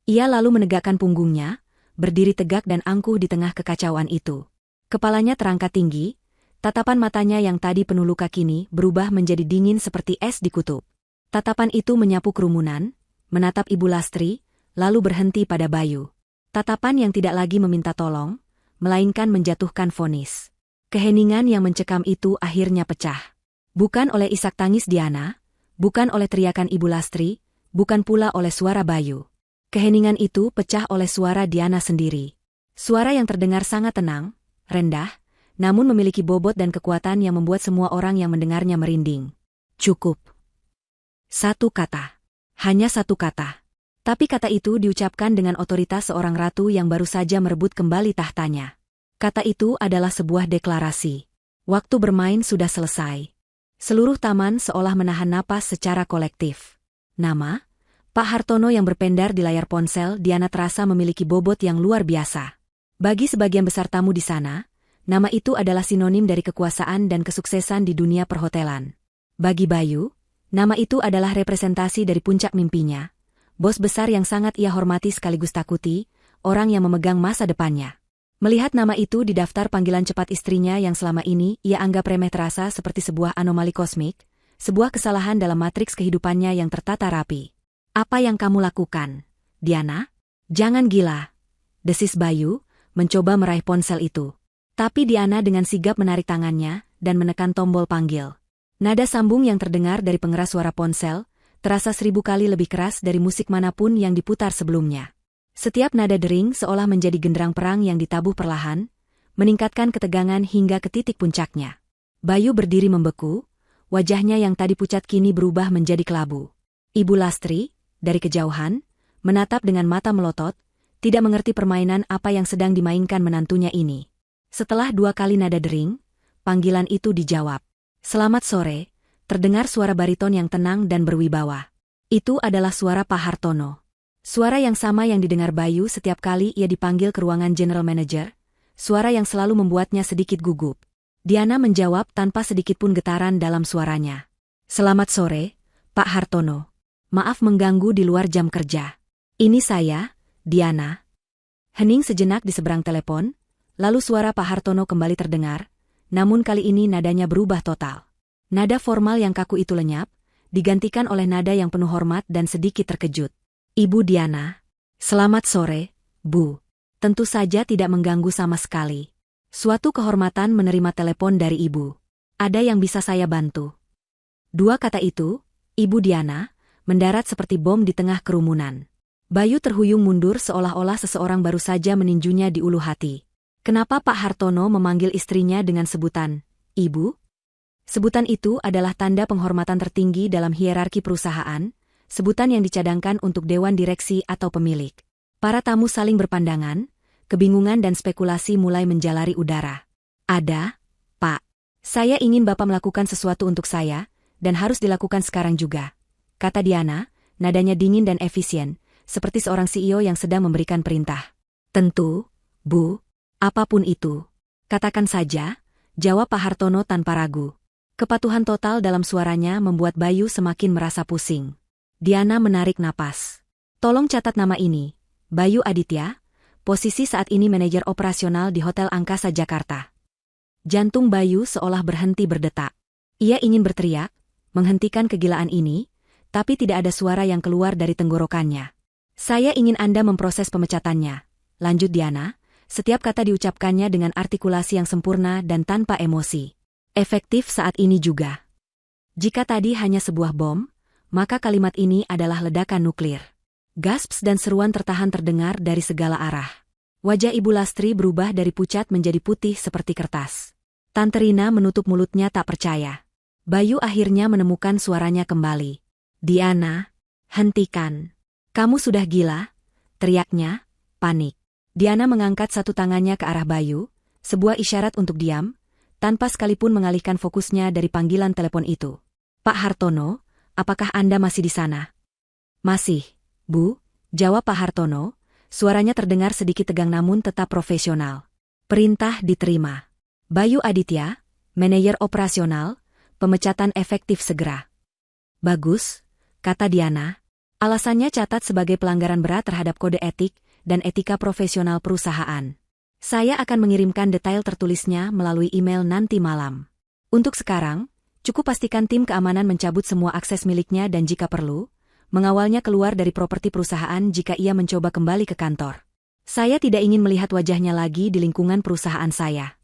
Ia lalu menegakkan punggungnya, berdiri tegak dan angkuh di tengah kekacauan itu. Kepalanya terangkat tinggi, tatapan matanya yang tadi penuh luka kini berubah menjadi dingin seperti es di kutub. Tatapan itu menyapu kerumunan, menatap Ibu Lastri, lalu berhenti pada Bayu. Tatapan yang tidak lagi meminta tolong, melainkan menjatuhkan vonis. Keheningan yang mencekam itu akhirnya pecah. Bukan oleh isak tangis Diana, bukan oleh teriakan Ibu Lastri, bukan pula oleh suara Bayu. Keheningan itu pecah oleh suara Diana sendiri. Suara yang terdengar sangat tenang, rendah, namun memiliki bobot dan kekuatan yang membuat semua orang yang mendengarnya merinding. Cukup. Satu kata. Hanya satu kata. Tapi kata itu diucapkan dengan otoritas seorang ratu yang baru saja merebut kembali tahtanya. Kata itu adalah sebuah deklarasi. Waktu bermain sudah selesai. Seluruh taman seolah menahan napas secara kolektif. Nama, Pak Hartono yang berpendar di layar ponsel Diana terasa memiliki bobot yang luar biasa. Bagi sebagian besar tamu di sana, nama itu adalah sinonim dari kekuasaan dan kesuksesan di dunia perhotelan. Bagi Bayu, nama itu adalah representasi dari puncak mimpinya, bos besar yang sangat ia hormati sekaligus takuti, orang yang memegang masa depannya. Melihat nama itu di daftar panggilan cepat istrinya yang selama ini ia anggap remeh terasa seperti sebuah anomali kosmik, sebuah kesalahan dalam matriks kehidupannya yang tertata rapi. Apa yang kamu lakukan, Diana? Jangan gila, desis Bayu, mencoba meraih ponsel itu. Tapi Diana dengan sigap menarik tangannya dan menekan tombol panggil. Nada sambung yang terdengar dari pengeras suara ponsel, terasa 1000 kali lebih keras dari musik manapun yang diputar sebelumnya. Setiap nada dering seolah menjadi genderang perang yang ditabuh perlahan, meningkatkan ketegangan hingga ke titik puncaknya. Bayu berdiri membeku, wajahnya yang tadi pucat kini berubah menjadi kelabu. Ibu Lastri, dari kejauhan, menatap dengan mata melotot, tidak mengerti permainan apa yang sedang dimainkan menantunya ini. Setelah 2 kali nada dering, panggilan itu dijawab. Selamat sore, terdengar suara bariton yang tenang dan berwibawa. Itu adalah suara Pak Hartono. Suara yang sama yang didengar Bayu setiap kali ia dipanggil ke ruangan General Manager, suara yang selalu membuatnya sedikit gugup. Diana menjawab tanpa sedikit pun getaran dalam suaranya. Selamat sore, Pak Hartono. Maaf mengganggu di luar jam kerja. Ini saya, Diana. Hening sejenak di seberang telepon, lalu suara Pak Hartono kembali terdengar, namun kali ini nadanya berubah total. Nada formal yang kaku itu lenyap, digantikan oleh nada yang penuh hormat dan sedikit terkejut. Ibu Diana. Selamat sore, Bu. Tentu saja tidak mengganggu sama sekali. Suatu kehormatan menerima telepon dari Ibu. Ada yang bisa saya bantu? 2 kata itu, Ibu Diana, mendarat seperti bom di tengah kerumunan. Bayu terhuyung mundur seolah-olah seseorang baru saja meninjunya di ulu hati. Kenapa Pak Hartono memanggil istrinya dengan sebutan Ibu? Sebutan itu adalah tanda penghormatan tertinggi dalam hierarki perusahaan, sebutan yang dicadangkan untuk dewan direksi atau pemilik. Para tamu saling berpandangan, kebingungan dan spekulasi mulai menjalari udara. Ada, Pak. Saya ingin Bapak melakukan sesuatu untuk saya, dan harus dilakukan sekarang juga, kata Diana, nadanya dingin dan efisien, seperti seorang CEO yang sedang memberikan perintah. Tentu, Bu. Apapun itu. Katakan saja, jawab Pak Hartono tanpa ragu. Kepatuhan total dalam suaranya membuat Bayu semakin merasa pusing. Diana menarik napas. Tolong catat nama ini, Bayu Aditya, posisi saat ini manajer operasional di Hotel Angkasa Jakarta. Jantung Bayu seolah berhenti berdetak. Ia ingin berteriak, menghentikan kegilaan ini, tapi tidak ada suara yang keluar dari tenggorokannya. Saya ingin Anda memproses pemecatannya, lanjut Diana, setiap kata diucapkannya dengan artikulasi yang sempurna dan tanpa emosi. Efektif saat ini juga. Jika tadi hanya sebuah bom, maka kalimat ini adalah ledakan nuklir. Gasps dan seruan tertahan terdengar dari segala arah. Wajah Ibu Lastri berubah dari pucat menjadi putih seperti kertas. Tante Rina menutup mulutnya tak percaya. Bayu akhirnya menemukan suaranya kembali. Diana, hentikan. Kamu sudah gila, teriaknya, panik. Diana mengangkat satu tangannya ke arah Bayu, sebuah isyarat untuk diam, tanpa sekalipun mengalihkan fokusnya dari panggilan telepon itu. Pak Hartono, apakah Anda masih di sana? Masih, Bu, jawab Pak Hartono, suaranya terdengar sedikit tegang namun tetap profesional. Perintah diterima. Bayu Aditya, manajer operasional, pemecatan efektif segera. Bagus, kata Diana. Alasannya catat sebagai pelanggaran berat terhadap kode etik dan etika profesional perusahaan. Saya akan mengirimkan detail tertulisnya melalui email nanti malam. Untuk sekarang, cukup pastikan tim keamanan mencabut semua akses miliknya dan jika perlu, mengawalnya keluar dari properti perusahaan jika ia mencoba kembali ke kantor. Saya tidak ingin melihat wajahnya lagi di lingkungan perusahaan saya.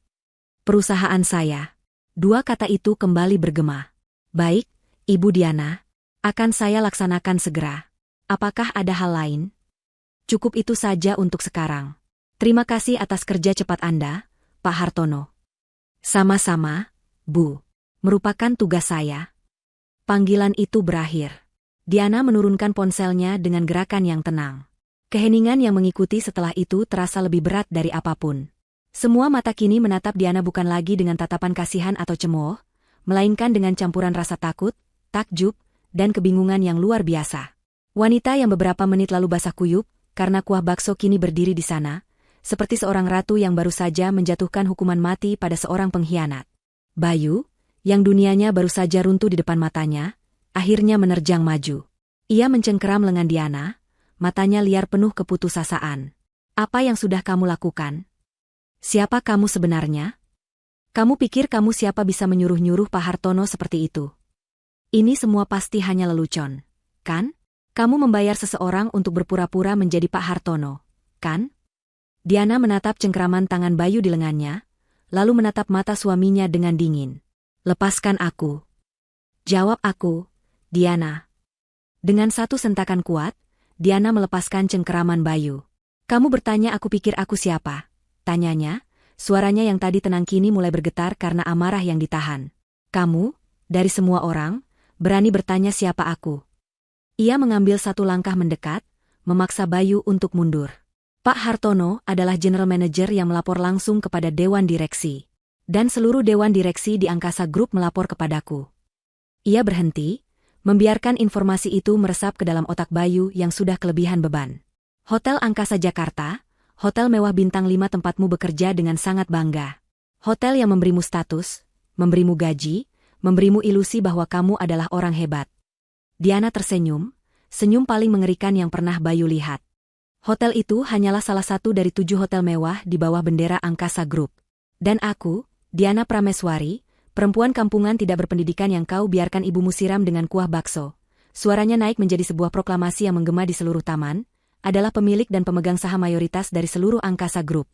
Perusahaan saya. Dua kata itu kembali bergema. Baik, Ibu Diana. Akan saya laksanakan segera. Apakah ada hal lain? Cukup itu saja untuk sekarang. Terima kasih atas kerja cepat Anda, Pak Hartono. Sama-sama, Bu. Merupakan tugas saya. Panggilan itu berakhir. Diana menurunkan ponselnya dengan gerakan yang tenang. Keheningan yang mengikuti setelah itu terasa lebih berat dari apapun. Semua mata kini menatap Diana bukan lagi dengan tatapan kasihan atau cemooh, melainkan dengan campuran rasa takut, takjub, dan kebingungan yang luar biasa. Wanita yang beberapa menit lalu basah kuyup, karena kuah bakso kini berdiri di sana, seperti seorang ratu yang baru saja menjatuhkan hukuman mati pada seorang pengkhianat. Bayu, yang dunianya baru saja runtuh di depan matanya, akhirnya menerjang maju. Ia mencengkeram lengan Diana, matanya liar penuh keputusasaan. Apa yang sudah kamu lakukan? Siapa kamu sebenarnya? Kamu pikir kamu siapa bisa menyuruh-nyuruh Pak Hartono seperti itu? Ini semua pasti hanya lelucon, kan? Kamu membayar seseorang untuk berpura-pura menjadi Pak Hartono, kan? Diana menatap cengkeraman tangan Bayu di lengannya, lalu menatap mata suaminya dengan dingin. Lepaskan aku. Jawab aku, Diana. Dengan satu sentakan kuat, Diana melepaskan cengkeraman Bayu. Kamu bertanya aku pikir aku siapa? Tanyanya, suaranya yang tadi tenang kini mulai bergetar karena amarah yang ditahan. Kamu, dari semua orang, berani bertanya siapa aku? Ia mengambil satu langkah mendekat, memaksa Bayu untuk mundur. Pak Hartono adalah general manager yang melapor langsung kepada Dewan Direksi. Dan seluruh Dewan Direksi di Angkasa Group melapor kepadaku. Ia berhenti, membiarkan informasi itu meresap ke dalam otak Bayu yang sudah kelebihan beban. Hotel Angkasa Jakarta, hotel mewah bintang 5 tempatmu bekerja dengan sangat bangga. Hotel yang memberimu status, memberimu gaji, memberimu ilusi bahwa kamu adalah orang hebat. Diana tersenyum, senyum paling mengerikan yang pernah Bayu lihat. Hotel itu hanyalah salah satu dari 7 hotel mewah di bawah bendera Angkasa Group. Dan aku, Diana Prameswari, perempuan kampungan tidak berpendidikan yang kau biarkan ibumu siram dengan kuah bakso. Suaranya naik menjadi sebuah proklamasi yang menggema di seluruh taman, adalah pemilik dan pemegang saham mayoritas dari seluruh Angkasa Group.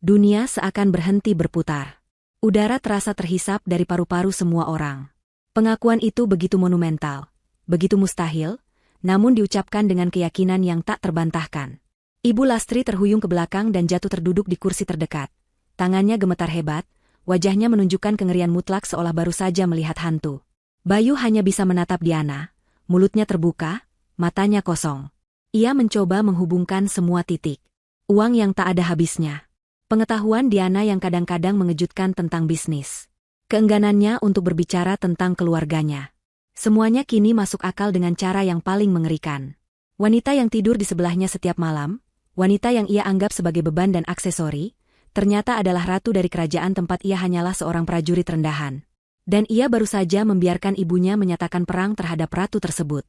Dunia seakan berhenti berputar. Udara terasa terhisap dari paru-paru semua orang. Pengakuan itu begitu monumental, begitu mustahil, namun diucapkan dengan keyakinan yang tak terbantahkan. Ibu Lastri terhuyung ke belakang dan jatuh terduduk di kursi terdekat. Tangannya gemetar hebat, wajahnya menunjukkan kengerian mutlak seolah baru saja melihat hantu. Bayu hanya bisa menatap Diana, mulutnya terbuka, matanya kosong. Ia mencoba menghubungkan semua titik. Uang yang tak ada habisnya. Pengetahuan Diana yang kadang-kadang mengejutkan tentang bisnis. Keengganannya untuk berbicara tentang keluarganya. Semuanya kini masuk akal dengan cara yang paling mengerikan. Wanita yang tidur di sebelahnya setiap malam, wanita yang ia anggap sebagai beban dan aksesori, ternyata adalah ratu dari kerajaan tempat ia hanyalah seorang prajurit rendahan. Dan ia baru saja membiarkan ibunya menyatakan perang terhadap ratu tersebut.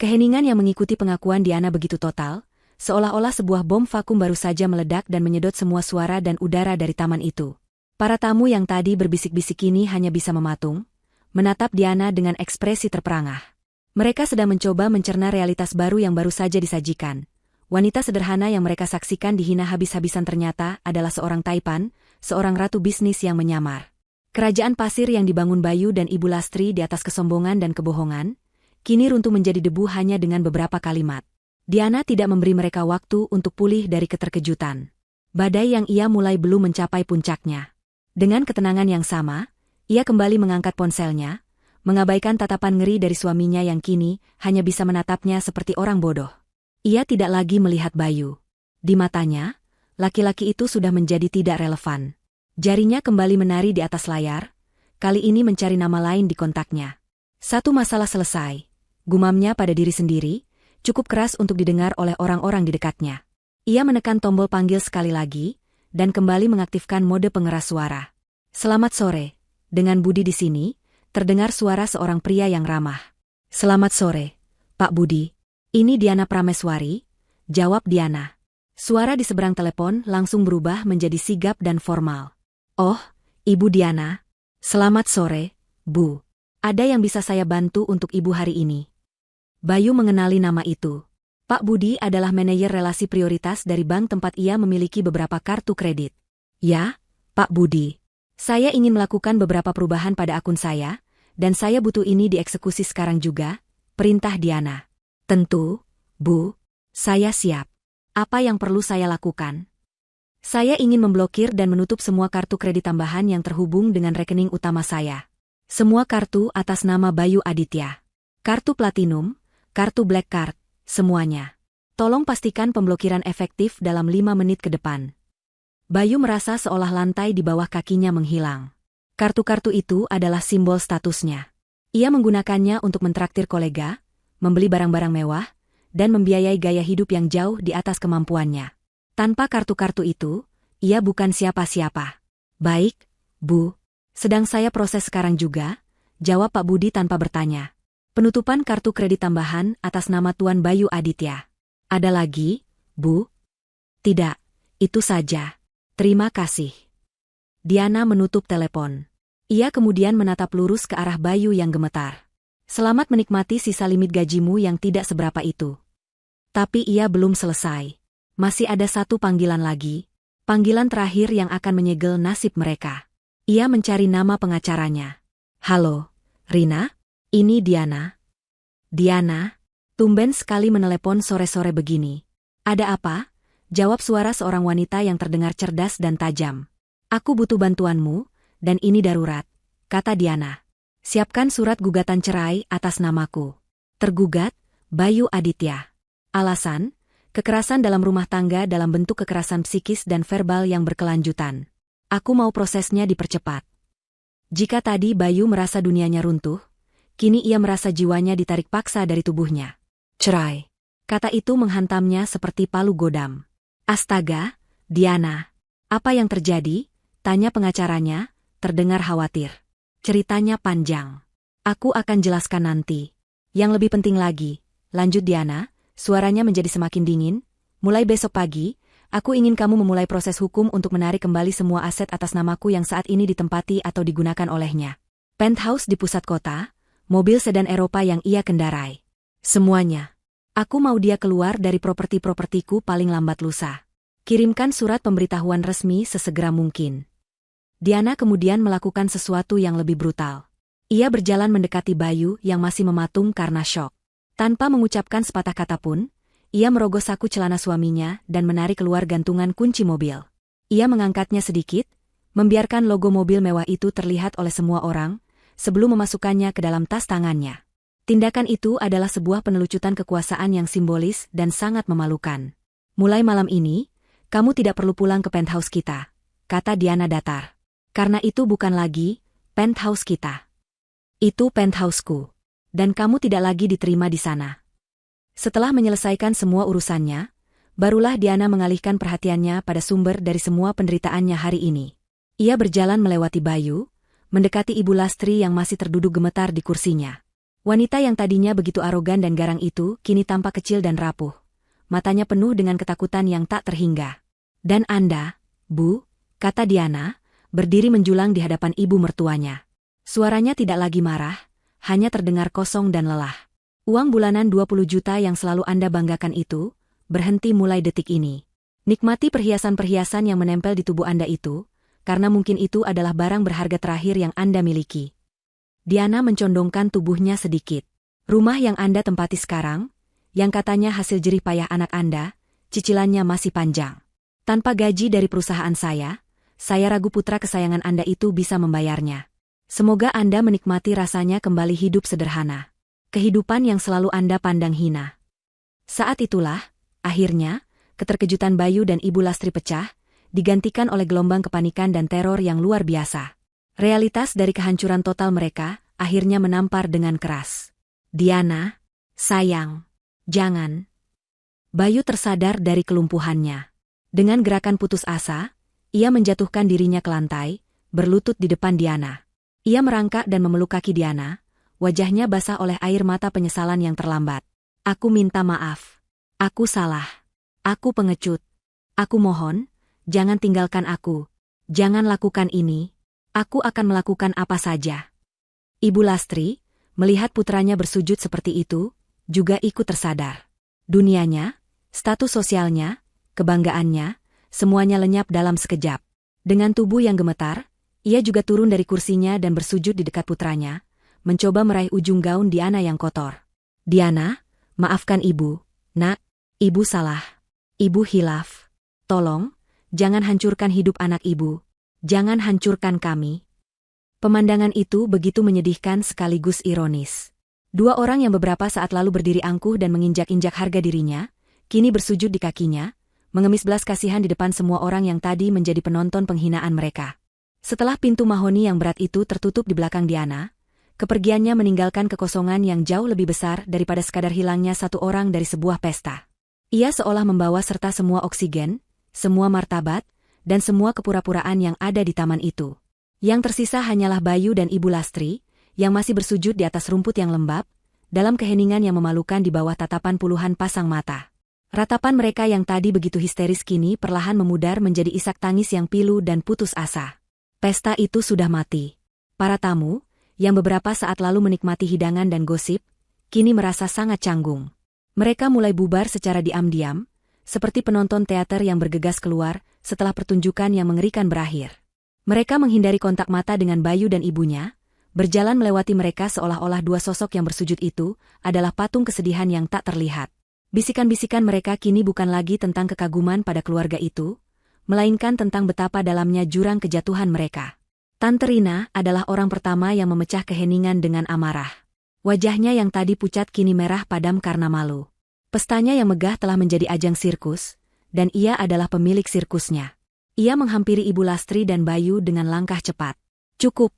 Keheningan yang mengikuti pengakuan Diana begitu total, seolah-olah sebuah bom vakum baru saja meledak dan menyedot semua suara dan udara dari taman itu. Para tamu yang tadi berbisik-bisik ini hanya bisa mematung, menatap Diana dengan ekspresi terperangah. Mereka sedang mencoba mencerna realitas baru yang baru saja disajikan. Wanita sederhana yang mereka saksikan dihina habis-habisan ternyata adalah seorang taipan, seorang ratu bisnis yang menyamar. Kerajaan pasir yang dibangun Bayu dan Ibu Lastri di atas kesombongan dan kebohongan, kini runtuh menjadi debu hanya dengan beberapa kalimat. Diana tidak memberi mereka waktu untuk pulih dari keterkejutan. Badai yang ia mulai belum mencapai puncaknya. Dengan ketenangan yang sama, ia kembali mengangkat ponselnya, mengabaikan tatapan ngeri dari suaminya yang kini hanya bisa menatapnya seperti orang bodoh. Ia tidak lagi melihat Bayu. Di matanya, laki-laki itu sudah menjadi tidak relevan. Jarinya kembali menari di atas layar, kali ini mencari nama lain di kontaknya. Satu masalah selesai, gumamnya pada diri sendiri, cukup keras untuk didengar oleh orang-orang di dekatnya. Ia menekan tombol panggil sekali lagi, dan kembali mengaktifkan mode pengeras suara. Selamat sore. Dengan Budi di sini, terdengar suara seorang pria yang ramah. Selamat sore, Pak Budi. Ini Diana Prameswari, jawab Diana. Suara di seberang telepon langsung berubah menjadi sigap dan formal. Oh, Ibu Diana. Selamat sore, Bu. Ada yang bisa saya bantu untuk Ibu hari ini? Bayu mengenali nama itu. Pak Budi adalah manajer relasi prioritas dari bank tempat ia memiliki beberapa kartu kredit. Ya, Pak Budi. Saya ingin melakukan beberapa perubahan pada akun saya, dan saya butuh ini dieksekusi sekarang juga, perintah Diana. Tentu, Bu. Saya siap. Apa yang perlu saya lakukan? Saya ingin memblokir dan menutup semua kartu kredit tambahan yang terhubung dengan rekening utama saya. Semua kartu atas nama Bayu Aditya. Kartu Platinum, kartu Black Card, semuanya. Tolong pastikan pemblokiran efektif dalam 5 menit ke depan. Bayu merasa seolah lantai di bawah kakinya menghilang. Kartu-kartu itu adalah simbol statusnya. Ia menggunakannya untuk mentraktir kolega, membeli barang-barang mewah, dan membiayai gaya hidup yang jauh di atas kemampuannya. Tanpa kartu-kartu itu, ia bukan siapa-siapa. Baik, Bu. Sedang saya proses sekarang juga, jawab Pak Budi tanpa bertanya. Penutupan kartu kredit tambahan atas nama Tuan Bayu Aditya. Ada lagi, Bu? Tidak, itu saja. Terima kasih. Diana menutup telepon. Ia kemudian menatap lurus ke arah Bayu yang gemetar. Selamat menikmati sisa limit gajimu yang tidak seberapa itu. Tapi ia belum selesai. Masih ada satu panggilan lagi. Panggilan terakhir yang akan menyegel nasib mereka. Ia mencari nama pengacaranya. Halo, Rina? Ini Diana. Diana? Tumben sekali menelepon sore-sore begini. Ada apa? Jawab suara seorang wanita yang terdengar cerdas dan tajam. Aku butuh bantuanmu, dan ini darurat, kata Diana. Siapkan surat gugatan cerai atas namaku. Tergugat, Bayu Aditya. Alasan, kekerasan dalam rumah tangga dalam bentuk kekerasan psikis dan verbal yang berkelanjutan. Aku mau prosesnya dipercepat. Jika tadi Bayu merasa dunianya runtuh, kini ia merasa jiwanya ditarik paksa dari tubuhnya. Cerai. Kata itu menghantamnya seperti palu godam. Astaga, Diana. Apa yang terjadi? Tanya pengacaranya, terdengar khawatir. Ceritanya panjang. Aku akan jelaskan nanti. Yang lebih penting lagi, lanjut Diana, suaranya menjadi semakin dingin. Mulai besok pagi, aku ingin kamu memulai proses hukum untuk menarik kembali semua aset atas namaku yang saat ini ditempati atau digunakan olehnya. Penthouse di pusat kota, mobil sedan Eropa yang ia kendarai. Semuanya. Aku mau dia keluar dari properti-propertiku paling lambat lusa. Kirimkan surat pemberitahuan resmi sesegera mungkin. Diana kemudian melakukan sesuatu yang lebih brutal. Ia berjalan mendekati Bayu yang masih mematung karena syok. Tanpa mengucapkan sepatah kata pun, ia merogoh saku celana suaminya dan menarik keluar gantungan kunci mobil. Ia mengangkatnya sedikit, membiarkan logo mobil mewah itu terlihat oleh semua orang, sebelum memasukkannya ke dalam tas tangannya. Tindakan itu adalah sebuah penelucutan kekuasaan yang simbolis dan sangat memalukan. Mulai malam ini, kamu tidak perlu pulang ke penthouse kita, kata Diana datar. Karena itu bukan lagi penthouse kita. Itu penthouseku. Dan kamu tidak lagi diterima di sana. Setelah menyelesaikan semua urusannya, barulah Diana mengalihkan perhatiannya pada sumber dari semua penderitaannya hari ini. Ia berjalan melewati Bayu, mendekati Ibu Lastri yang masih terduduk gemetar di kursinya. Wanita yang tadinya begitu arogan dan garang itu kini tampak kecil dan rapuh. Matanya penuh dengan ketakutan yang tak terhingga. Dan Anda, Bu, kata Diana, berdiri menjulang di hadapan ibu mertuanya. Suaranya tidak lagi marah, hanya terdengar kosong dan lelah. Uang bulanan 20 juta yang selalu Anda banggakan itu, berhenti mulai detik ini. Nikmati perhiasan-perhiasan yang menempel di tubuh Anda itu, karena mungkin itu adalah barang berharga terakhir yang Anda miliki. Diana mencondongkan tubuhnya sedikit. Rumah yang Anda tempati sekarang, yang katanya hasil jerih payah anak Anda, cicilannya masih panjang. Tanpa gaji dari perusahaan saya ragu putra kesayangan Anda itu bisa membayarnya. Semoga Anda menikmati rasanya kembali hidup sederhana. Kehidupan yang selalu Anda pandang hina. Saat itulah, akhirnya, keterkejutan Bayu dan Ibu Lastri pecah, digantikan oleh gelombang kepanikan dan teror yang luar biasa. Realitas dari kehancuran total mereka akhirnya menampar dengan keras. Diana, sayang, jangan. Bayu tersadar dari kelumpuhannya. Dengan gerakan putus asa, ia menjatuhkan dirinya ke lantai, berlutut di depan Diana. Ia merangkak dan memeluk kaki Diana, wajahnya basah oleh air mata penyesalan yang terlambat. Aku minta maaf. Aku salah. Aku pengecut. Aku mohon, jangan tinggalkan aku. Jangan lakukan ini. Aku akan melakukan apa saja. Ibu Lastri, melihat putranya bersujud seperti itu, juga ikut tersadar. Dunianya, status sosialnya, kebanggaannya, semuanya lenyap dalam sekejap. Dengan tubuh yang gemetar, ia juga turun dari kursinya dan bersujud di dekat putranya, mencoba meraih ujung gaun Diana yang kotor. Diana, maafkan ibu, nak, ibu salah. Ibu hilaf. Tolong, jangan hancurkan hidup anak ibu. Jangan hancurkan kami. Pemandangan itu begitu menyedihkan sekaligus ironis. Dua orang yang beberapa saat lalu berdiri angkuh dan menginjak-injak harga dirinya, kini bersujud di kakinya, mengemis belas kasihan di depan semua orang yang tadi menjadi penonton penghinaan mereka. Setelah pintu mahoni yang berat itu tertutup di belakang Diana, kepergiannya meninggalkan kekosongan yang jauh lebih besar daripada sekadar hilangnya satu orang dari sebuah pesta. Ia seolah membawa serta semua oksigen, semua martabat, dan semua kepura-puraan yang ada di taman itu. Yang tersisa hanyalah Bayu dan Ibu Lastri, yang masih bersujud di atas rumput yang lembab, dalam keheningan yang memalukan di bawah tatapan puluhan pasang mata. Ratapan mereka yang tadi begitu histeris kini perlahan memudar menjadi isak tangis yang pilu dan putus asa. Pesta itu sudah mati. Para tamu, yang beberapa saat lalu menikmati hidangan dan gosip, kini merasa sangat canggung. Mereka mulai bubar secara diam-diam, seperti penonton teater yang bergegas keluar setelah pertunjukan yang mengerikan berakhir. Mereka menghindari kontak mata dengan Bayu dan ibunya, berjalan melewati mereka seolah-olah dua sosok yang bersujud itu adalah patung kesedihan yang tak terlihat. Bisikan-bisikan mereka kini bukan lagi tentang kekaguman pada keluarga itu, melainkan tentang betapa dalamnya jurang kejatuhan mereka. Tante Rina adalah orang pertama yang memecah keheningan dengan amarah. Wajahnya yang tadi pucat kini merah padam karena malu. Pestanya yang megah telah menjadi ajang sirkus, dan ia adalah pemilik sirkusnya. Ia menghampiri Ibu Lastri dan Bayu dengan langkah cepat. Cukup,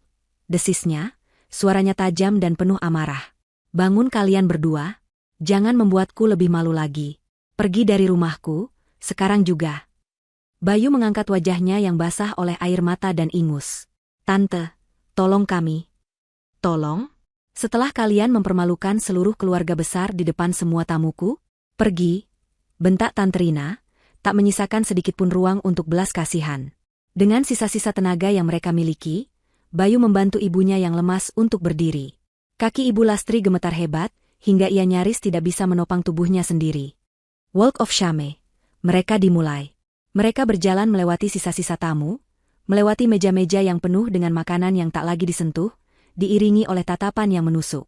desisnya, suaranya tajam dan penuh amarah. Bangun kalian berdua, jangan membuatku lebih malu lagi. Pergi dari rumahku, sekarang juga. Bayu mengangkat wajahnya yang basah oleh air mata dan ingus. Tante, tolong kami. Tolong? Setelah kalian mempermalukan seluruh keluarga besar di depan semua tamuku, pergi, bentak Tante Rina, tak menyisakan sedikitpun ruang untuk belas kasihan. Dengan sisa-sisa tenaga yang mereka miliki, Bayu membantu ibunya yang lemas untuk berdiri. Kaki Ibu Lastri gemetar hebat, hingga ia nyaris tidak bisa menopang tubuhnya sendiri. Walk of Shame. Mereka dimulai. Mereka berjalan melewati sisa-sisa tamu, melewati meja-meja yang penuh dengan makanan yang tak lagi disentuh, diiringi oleh tatapan yang menusuk.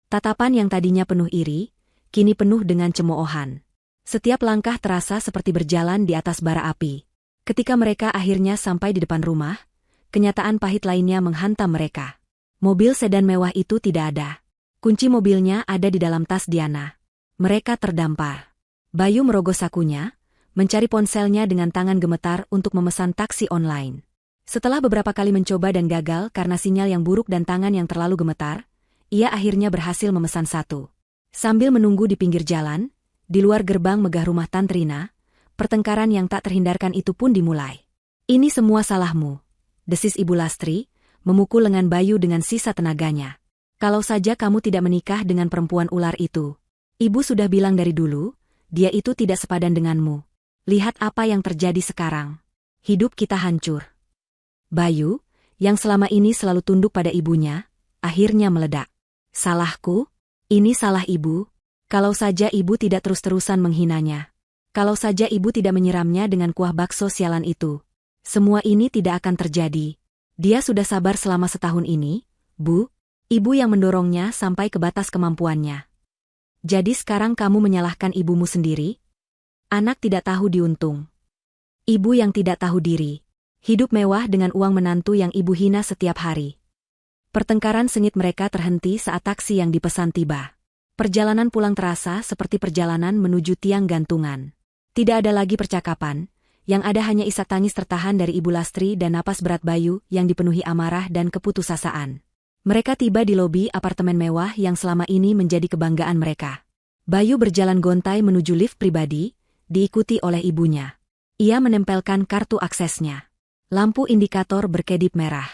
Tatapan yang tadinya penuh iri, kini penuh dengan cemoohan. Setiap langkah terasa seperti berjalan di atas bara api. Ketika mereka akhirnya sampai di depan rumah, kenyataan pahit lainnya menghantam mereka. Mobil sedan mewah itu tidak ada. Kunci mobilnya ada di dalam tas Diana. Mereka terdampar. Bayu merogoh sakunya, mencari ponselnya dengan tangan gemetar untuk memesan taksi online. Setelah beberapa kali mencoba dan gagal karena sinyal yang buruk dan tangan yang terlalu gemetar, ia akhirnya berhasil memesan satu. Sambil menunggu di pinggir jalan, di luar gerbang megah rumah Tantrina, pertengkaran yang tak terhindarkan itu pun dimulai. "Ini semua salahmu," desis Ibu Lastri, memukul lengan Bayu dengan sisa tenaganya. "Kalau saja kamu tidak menikah dengan perempuan ular itu. Ibu sudah bilang dari dulu, dia itu tidak sepadan denganmu. Lihat apa yang terjadi sekarang. Hidup kita hancur." Bayu, yang selama ini selalu tunduk pada ibunya, akhirnya meledak. "Salahku? Ini salah ibu. Kalau saja ibu tidak terus-terusan menghinanya. Kalau saja ibu tidak menyiramnya dengan kuah bakso sialan itu. Semua ini tidak akan terjadi. Dia sudah sabar selama setahun ini, Bu. Ibu yang mendorongnya sampai ke batas kemampuannya. Jadi sekarang kamu menyalahkan ibumu sendiri? Anak tidak tahu diuntung. Ibu yang tidak tahu diri. Hidup mewah dengan uang menantu yang ibu hina setiap hari." Pertengkaran sengit mereka terhenti saat taksi yang dipesan tiba. Perjalanan pulang terasa seperti perjalanan menuju tiang gantungan. Tidak ada lagi percakapan, yang ada hanya isak tangis tertahan dari Ibu Lastri dan napas berat Bayu yang dipenuhi amarah dan keputusasaan. Mereka tiba di lobi apartemen mewah yang selama ini menjadi kebanggaan mereka. Bayu berjalan gontai menuju lift pribadi, diikuti oleh ibunya. Ia menempelkan kartu aksesnya. Lampu indikator berkedip merah.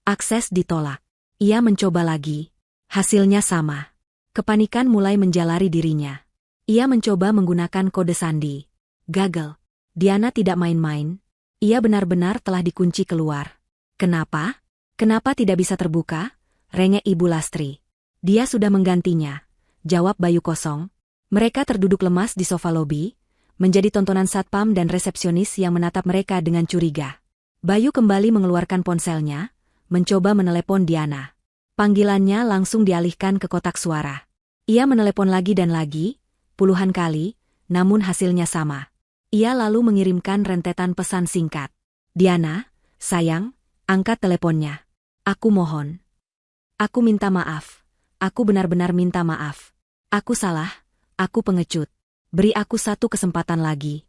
Akses ditolak. Ia mencoba lagi. Hasilnya sama. Kepanikan mulai menjalari dirinya. Ia mencoba menggunakan kode sandi. Gagal. Diana tidak main-main. Ia benar-benar telah dikunci keluar. "Kenapa? Kenapa tidak bisa terbuka?" rengek Ibu Lastri. "Dia sudah menggantinya," jawab Bayu kosong. Mereka terduduk lemas di sofa lobi, menjadi tontonan satpam dan resepsionis yang menatap mereka dengan curiga. Bayu kembali mengeluarkan ponselnya, mencoba menelepon Diana. Panggilannya langsung dialihkan ke kotak suara. Ia menelepon lagi dan lagi, puluhan kali, namun hasilnya sama. Ia lalu mengirimkan rentetan pesan singkat. "Diana, sayang, angkat teleponnya. Aku mohon. Aku minta maaf. Aku benar-benar minta maaf. Aku salah, aku pengecut. Beri aku satu kesempatan lagi.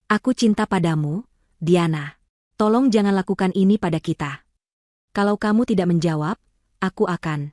Aku cinta padamu, Diana. Tolong jangan lakukan ini pada kita. Kalau kamu tidak menjawab, aku akan."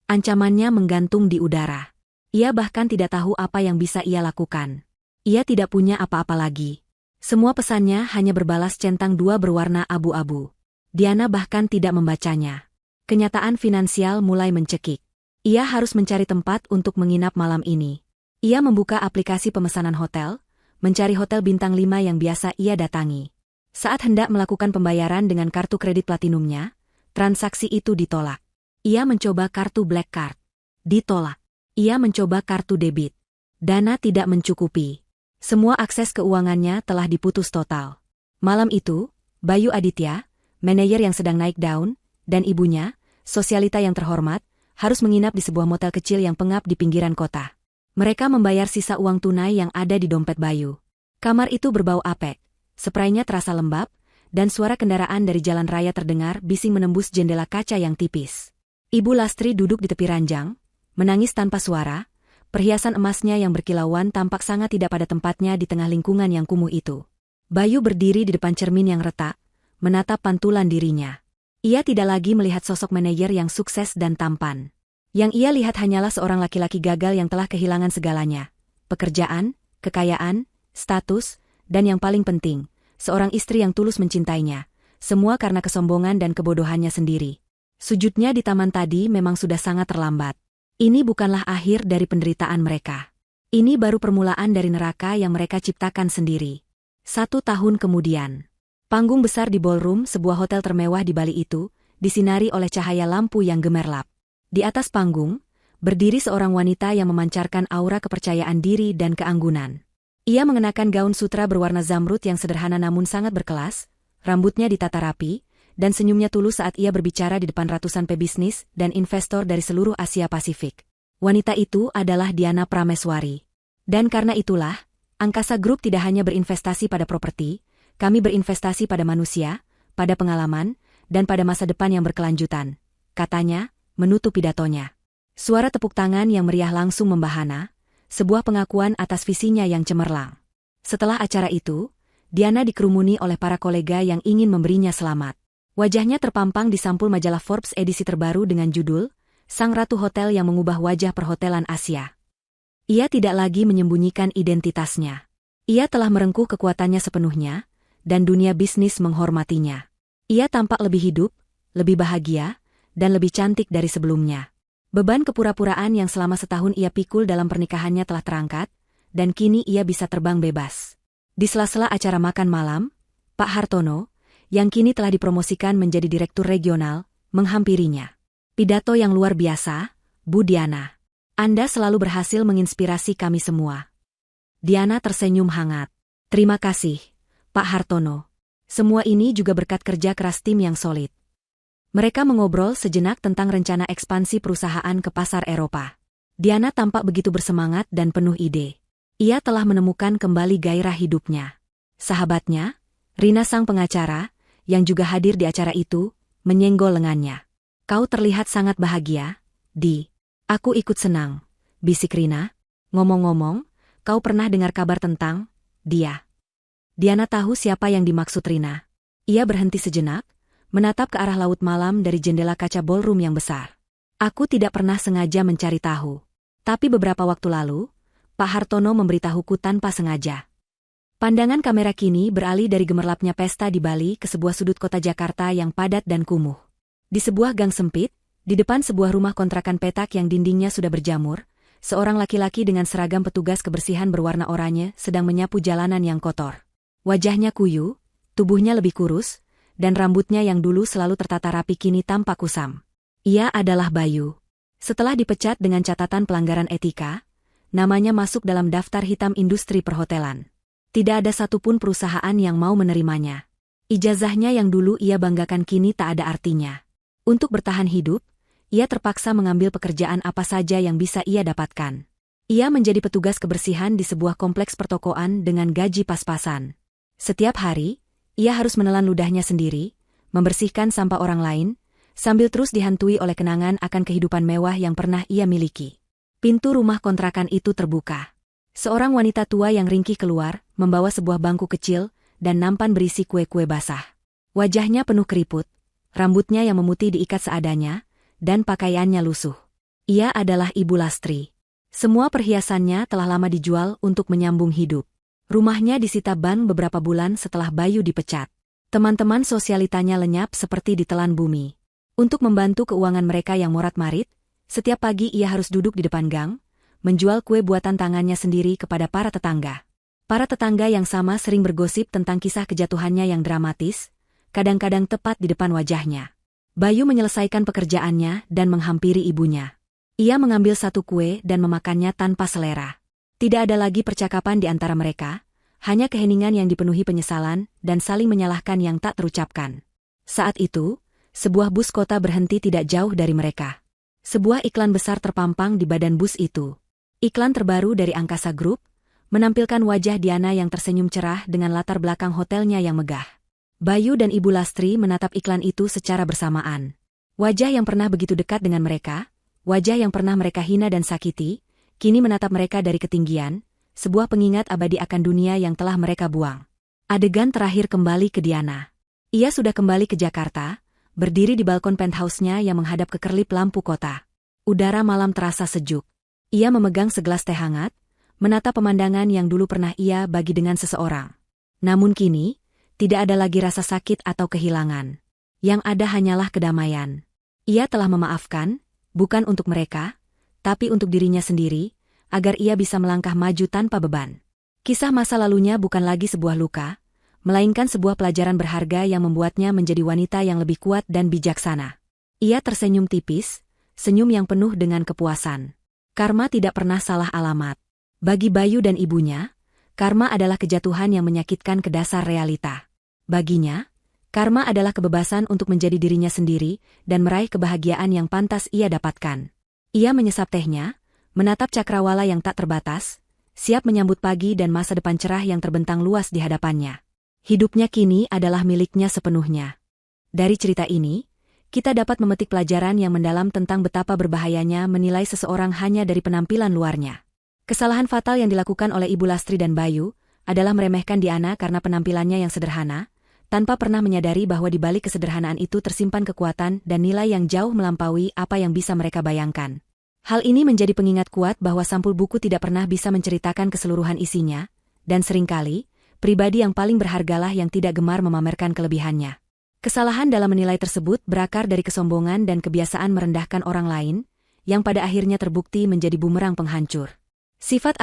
Ancamannya menggantung di udara. Ia bahkan tidak tahu apa yang bisa ia lakukan. Ia tidak punya apa-apa lagi. Semua pesannya hanya berbalas centang dua berwarna abu-abu. Diana bahkan tidak membacanya. Kenyataan finansial mulai mencekik. Ia harus mencari tempat untuk menginap malam ini. Ia membuka aplikasi pemesanan hotel, mencari hotel bintang 5 yang biasa ia datangi. Saat hendak melakukan pembayaran dengan kartu kredit platinumnya, transaksi itu ditolak. Ia mencoba kartu black card. Ditolak. Ia mencoba kartu debit. Dana tidak mencukupi. Semua akses keuangannya telah diputus total. Malam itu, Bayu Aditya, manajer yang sedang naik daun, dan ibunya, sosialita yang terhormat, harus menginap di sebuah motel kecil yang pengap di pinggiran kota. Mereka membayar sisa uang tunai yang ada di dompet Bayu. Kamar itu berbau apek. Spraynya terasa lembab, dan suara kendaraan dari jalan raya terdengar bising menembus jendela kaca yang tipis. Ibu Lastri duduk di tepi ranjang, menangis tanpa suara, perhiasan emasnya yang berkilauan tampak sangat tidak pada tempatnya di tengah lingkungan yang kumuh itu. Bayu berdiri di depan cermin yang retak, menatap pantulan dirinya. Ia tidak lagi melihat sosok manajer yang sukses dan tampan. Yang ia lihat hanyalah seorang laki-laki gagal yang telah kehilangan segalanya. Pekerjaan, kekayaan, status, dan yang paling penting, seorang istri yang tulus mencintainya, semua karena kesombongan dan kebodohannya sendiri. Sujudnya di taman tadi memang sudah sangat terlambat. Ini bukanlah akhir dari penderitaan mereka. Ini baru permulaan dari neraka yang mereka ciptakan sendiri. 1 tahun kemudian, panggung besar di ballroom sebuah hotel termewah di Bali itu, disinari oleh cahaya lampu yang gemerlap. Di atas panggung, berdiri seorang wanita yang memancarkan aura kepercayaan diri dan keanggunan. Ia mengenakan gaun sutra berwarna zamrud yang sederhana namun sangat berkelas, rambutnya ditata rapi, dan senyumnya tulus saat ia berbicara di depan ratusan pebisnis dan investor dari seluruh Asia Pasifik. Wanita itu adalah Diana Prameswari. Dan karena itulah, Angkasa Group tidak hanya berinvestasi pada properti, kami berinvestasi pada manusia, pada pengalaman, dan pada masa depan yang berkelanjutan, katanya, menutup pidatonya. Suara tepuk tangan yang meriah langsung membahana, sebuah pengakuan atas visinya yang cemerlang. Setelah acara itu, Diana dikerumuni oleh para kolega yang ingin memberinya selamat. Wajahnya terpampang di sampul majalah Forbes edisi terbaru dengan judul, Sang Ratu Hotel yang Mengubah Wajah Perhotelan Asia. Ia tidak lagi menyembunyikan identitasnya. Ia telah merengkuh kekuatannya sepenuhnya, dan dunia bisnis menghormatinya. Ia tampak lebih hidup, lebih bahagia, dan lebih cantik dari sebelumnya. Beban kepura-puraan yang selama setahun ia pikul dalam pernikahannya telah terangkat, dan kini ia bisa terbang bebas. Di sela-sela acara makan malam, Pak Hartono, yang kini telah dipromosikan menjadi direktur regional, menghampirinya. Pidato yang luar biasa, Bu Diana. Anda selalu berhasil menginspirasi kami semua. Diana tersenyum hangat. Terima kasih, Pak Hartono. Semua ini juga berkat kerja keras tim yang solid. Mereka mengobrol sejenak tentang rencana ekspansi perusahaan ke pasar Eropa. Diana tampak begitu bersemangat dan penuh ide. Ia telah menemukan kembali gairah hidupnya. Sahabatnya, Rina sang pengacara, yang juga hadir di acara itu, menyenggol lengannya. Kau terlihat sangat bahagia, Di. Aku ikut senang, bisik Rina. Ngomong-ngomong, kau pernah dengar kabar tentang dia? Diana tahu siapa yang dimaksud Rina. Ia berhenti sejenak, menatap ke arah laut malam dari jendela kaca ballroom yang besar. Aku tidak pernah sengaja mencari tahu. Tapi beberapa waktu lalu, Pak Hartono memberitahuku tanpa sengaja. Pandangan kamera kini beralih dari gemerlapnya pesta di Bali ke sebuah sudut kota Jakarta yang padat dan kumuh. Di sebuah gang sempit, di depan sebuah rumah kontrakan petak yang dindingnya sudah berjamur, seorang laki-laki dengan seragam petugas kebersihan berwarna oranye sedang menyapu jalanan yang kotor. Wajahnya kuyu, tubuhnya lebih kurus, dan rambutnya yang dulu selalu tertata rapi kini tampak kusam. Ia adalah Bayu. Setelah dipecat dengan catatan pelanggaran etika, namanya masuk dalam daftar hitam industri perhotelan. Tidak ada satupun perusahaan yang mau menerimanya. Ijazahnya yang dulu ia banggakan kini tak ada artinya. Untuk bertahan hidup, ia terpaksa mengambil pekerjaan apa saja yang bisa ia dapatkan. Ia menjadi petugas kebersihan di sebuah kompleks pertokoan dengan gaji pas-pasan. Setiap hari, ia harus menelan ludahnya sendiri, membersihkan sampah orang lain, sambil terus dihantui oleh kenangan akan kehidupan mewah yang pernah ia miliki. Pintu rumah kontrakan itu terbuka. Seorang wanita tua yang ringkih keluar, membawa sebuah bangku kecil, dan nampan berisi kue-kue basah. Wajahnya penuh keriput, rambutnya yang memutih diikat seadanya, dan pakaiannya lusuh. Ia adalah Ibu Lastri. Semua perhiasannya telah lama dijual untuk menyambung hidup. Rumahnya disita bank beberapa bulan setelah Bayu dipecat. Teman-teman sosialitanya lenyap seperti ditelan bumi. Untuk membantu keuangan mereka yang morat-marit, setiap pagi ia harus duduk di depan gang, menjual kue buatan tangannya sendiri kepada para tetangga. Para tetangga yang sama sering bergosip tentang kisah kejatuhannya yang dramatis, kadang-kadang tepat di depan wajahnya. Bayu menyelesaikan pekerjaannya dan menghampiri ibunya. Ia mengambil satu kue dan memakannya tanpa selera. Tidak ada lagi percakapan di antara mereka, hanya keheningan yang dipenuhi penyesalan dan saling menyalahkan yang tak terucapkan. Saat itu, sebuah bus kota berhenti tidak jauh dari mereka. Sebuah iklan besar terpampang di badan bus itu. Iklan terbaru dari Angkasa Group, menampilkan wajah Diana yang tersenyum cerah dengan latar belakang hotelnya yang megah. Bayu dan Ibu Lastri menatap iklan itu secara bersamaan. Wajah yang pernah begitu dekat dengan mereka, wajah yang pernah mereka hina dan sakiti, kini menatap mereka dari ketinggian, sebuah pengingat abadi akan dunia yang telah mereka buang. Adegan terakhir kembali ke Diana. Ia sudah kembali ke Jakarta, berdiri di balkon penthouse-nya yang menghadap ke kerlip lampu kota. Udara malam terasa sejuk. Ia memegang segelas teh hangat, menatap pemandangan yang dulu pernah ia bagi dengan seseorang. Namun kini, tidak ada lagi rasa sakit atau kehilangan. Yang ada hanyalah kedamaian. Ia telah memaafkan, bukan untuk mereka, tapi untuk dirinya sendiri, agar ia bisa melangkah maju tanpa beban. Kisah masa lalunya bukan lagi sebuah luka, melainkan sebuah pelajaran berharga yang membuatnya menjadi wanita yang lebih kuat dan bijaksana. Ia tersenyum tipis, senyum yang penuh dengan kepuasan. Karma tidak pernah salah alamat. Bagi Bayu dan ibunya, karma adalah kejatuhan yang menyakitkan ke dasar realita. Baginya, karma adalah kebebasan untuk menjadi dirinya sendiri dan meraih kebahagiaan yang pantas ia dapatkan. Ia menyesap tehnya, menatap cakrawala yang tak terbatas, siap menyambut pagi dan masa depan cerah yang terbentang luas di hadapannya. Hidupnya kini adalah miliknya sepenuhnya. Dari cerita ini, kita dapat memetik pelajaran yang mendalam tentang betapa berbahayanya menilai seseorang hanya dari penampilan luarnya. Kesalahan fatal yang dilakukan oleh Ibu Lastri dan Bayu adalah meremehkan Diana karena penampilannya yang sederhana, tanpa pernah menyadari bahwa di balik kesederhanaan itu tersimpan kekuatan dan nilai yang jauh melampaui apa yang bisa mereka bayangkan. Hal ini menjadi pengingat kuat bahwa sampul buku tidak pernah bisa menceritakan keseluruhan isinya, dan seringkali, pribadi yang paling berhargalah yang tidak gemar memamerkan kelebihannya. Kesalahan dalam menilai tersebut berakar dari kesombongan dan kebiasaan merendahkan orang lain, yang pada akhirnya terbukti menjadi bumerang penghancur. Sifat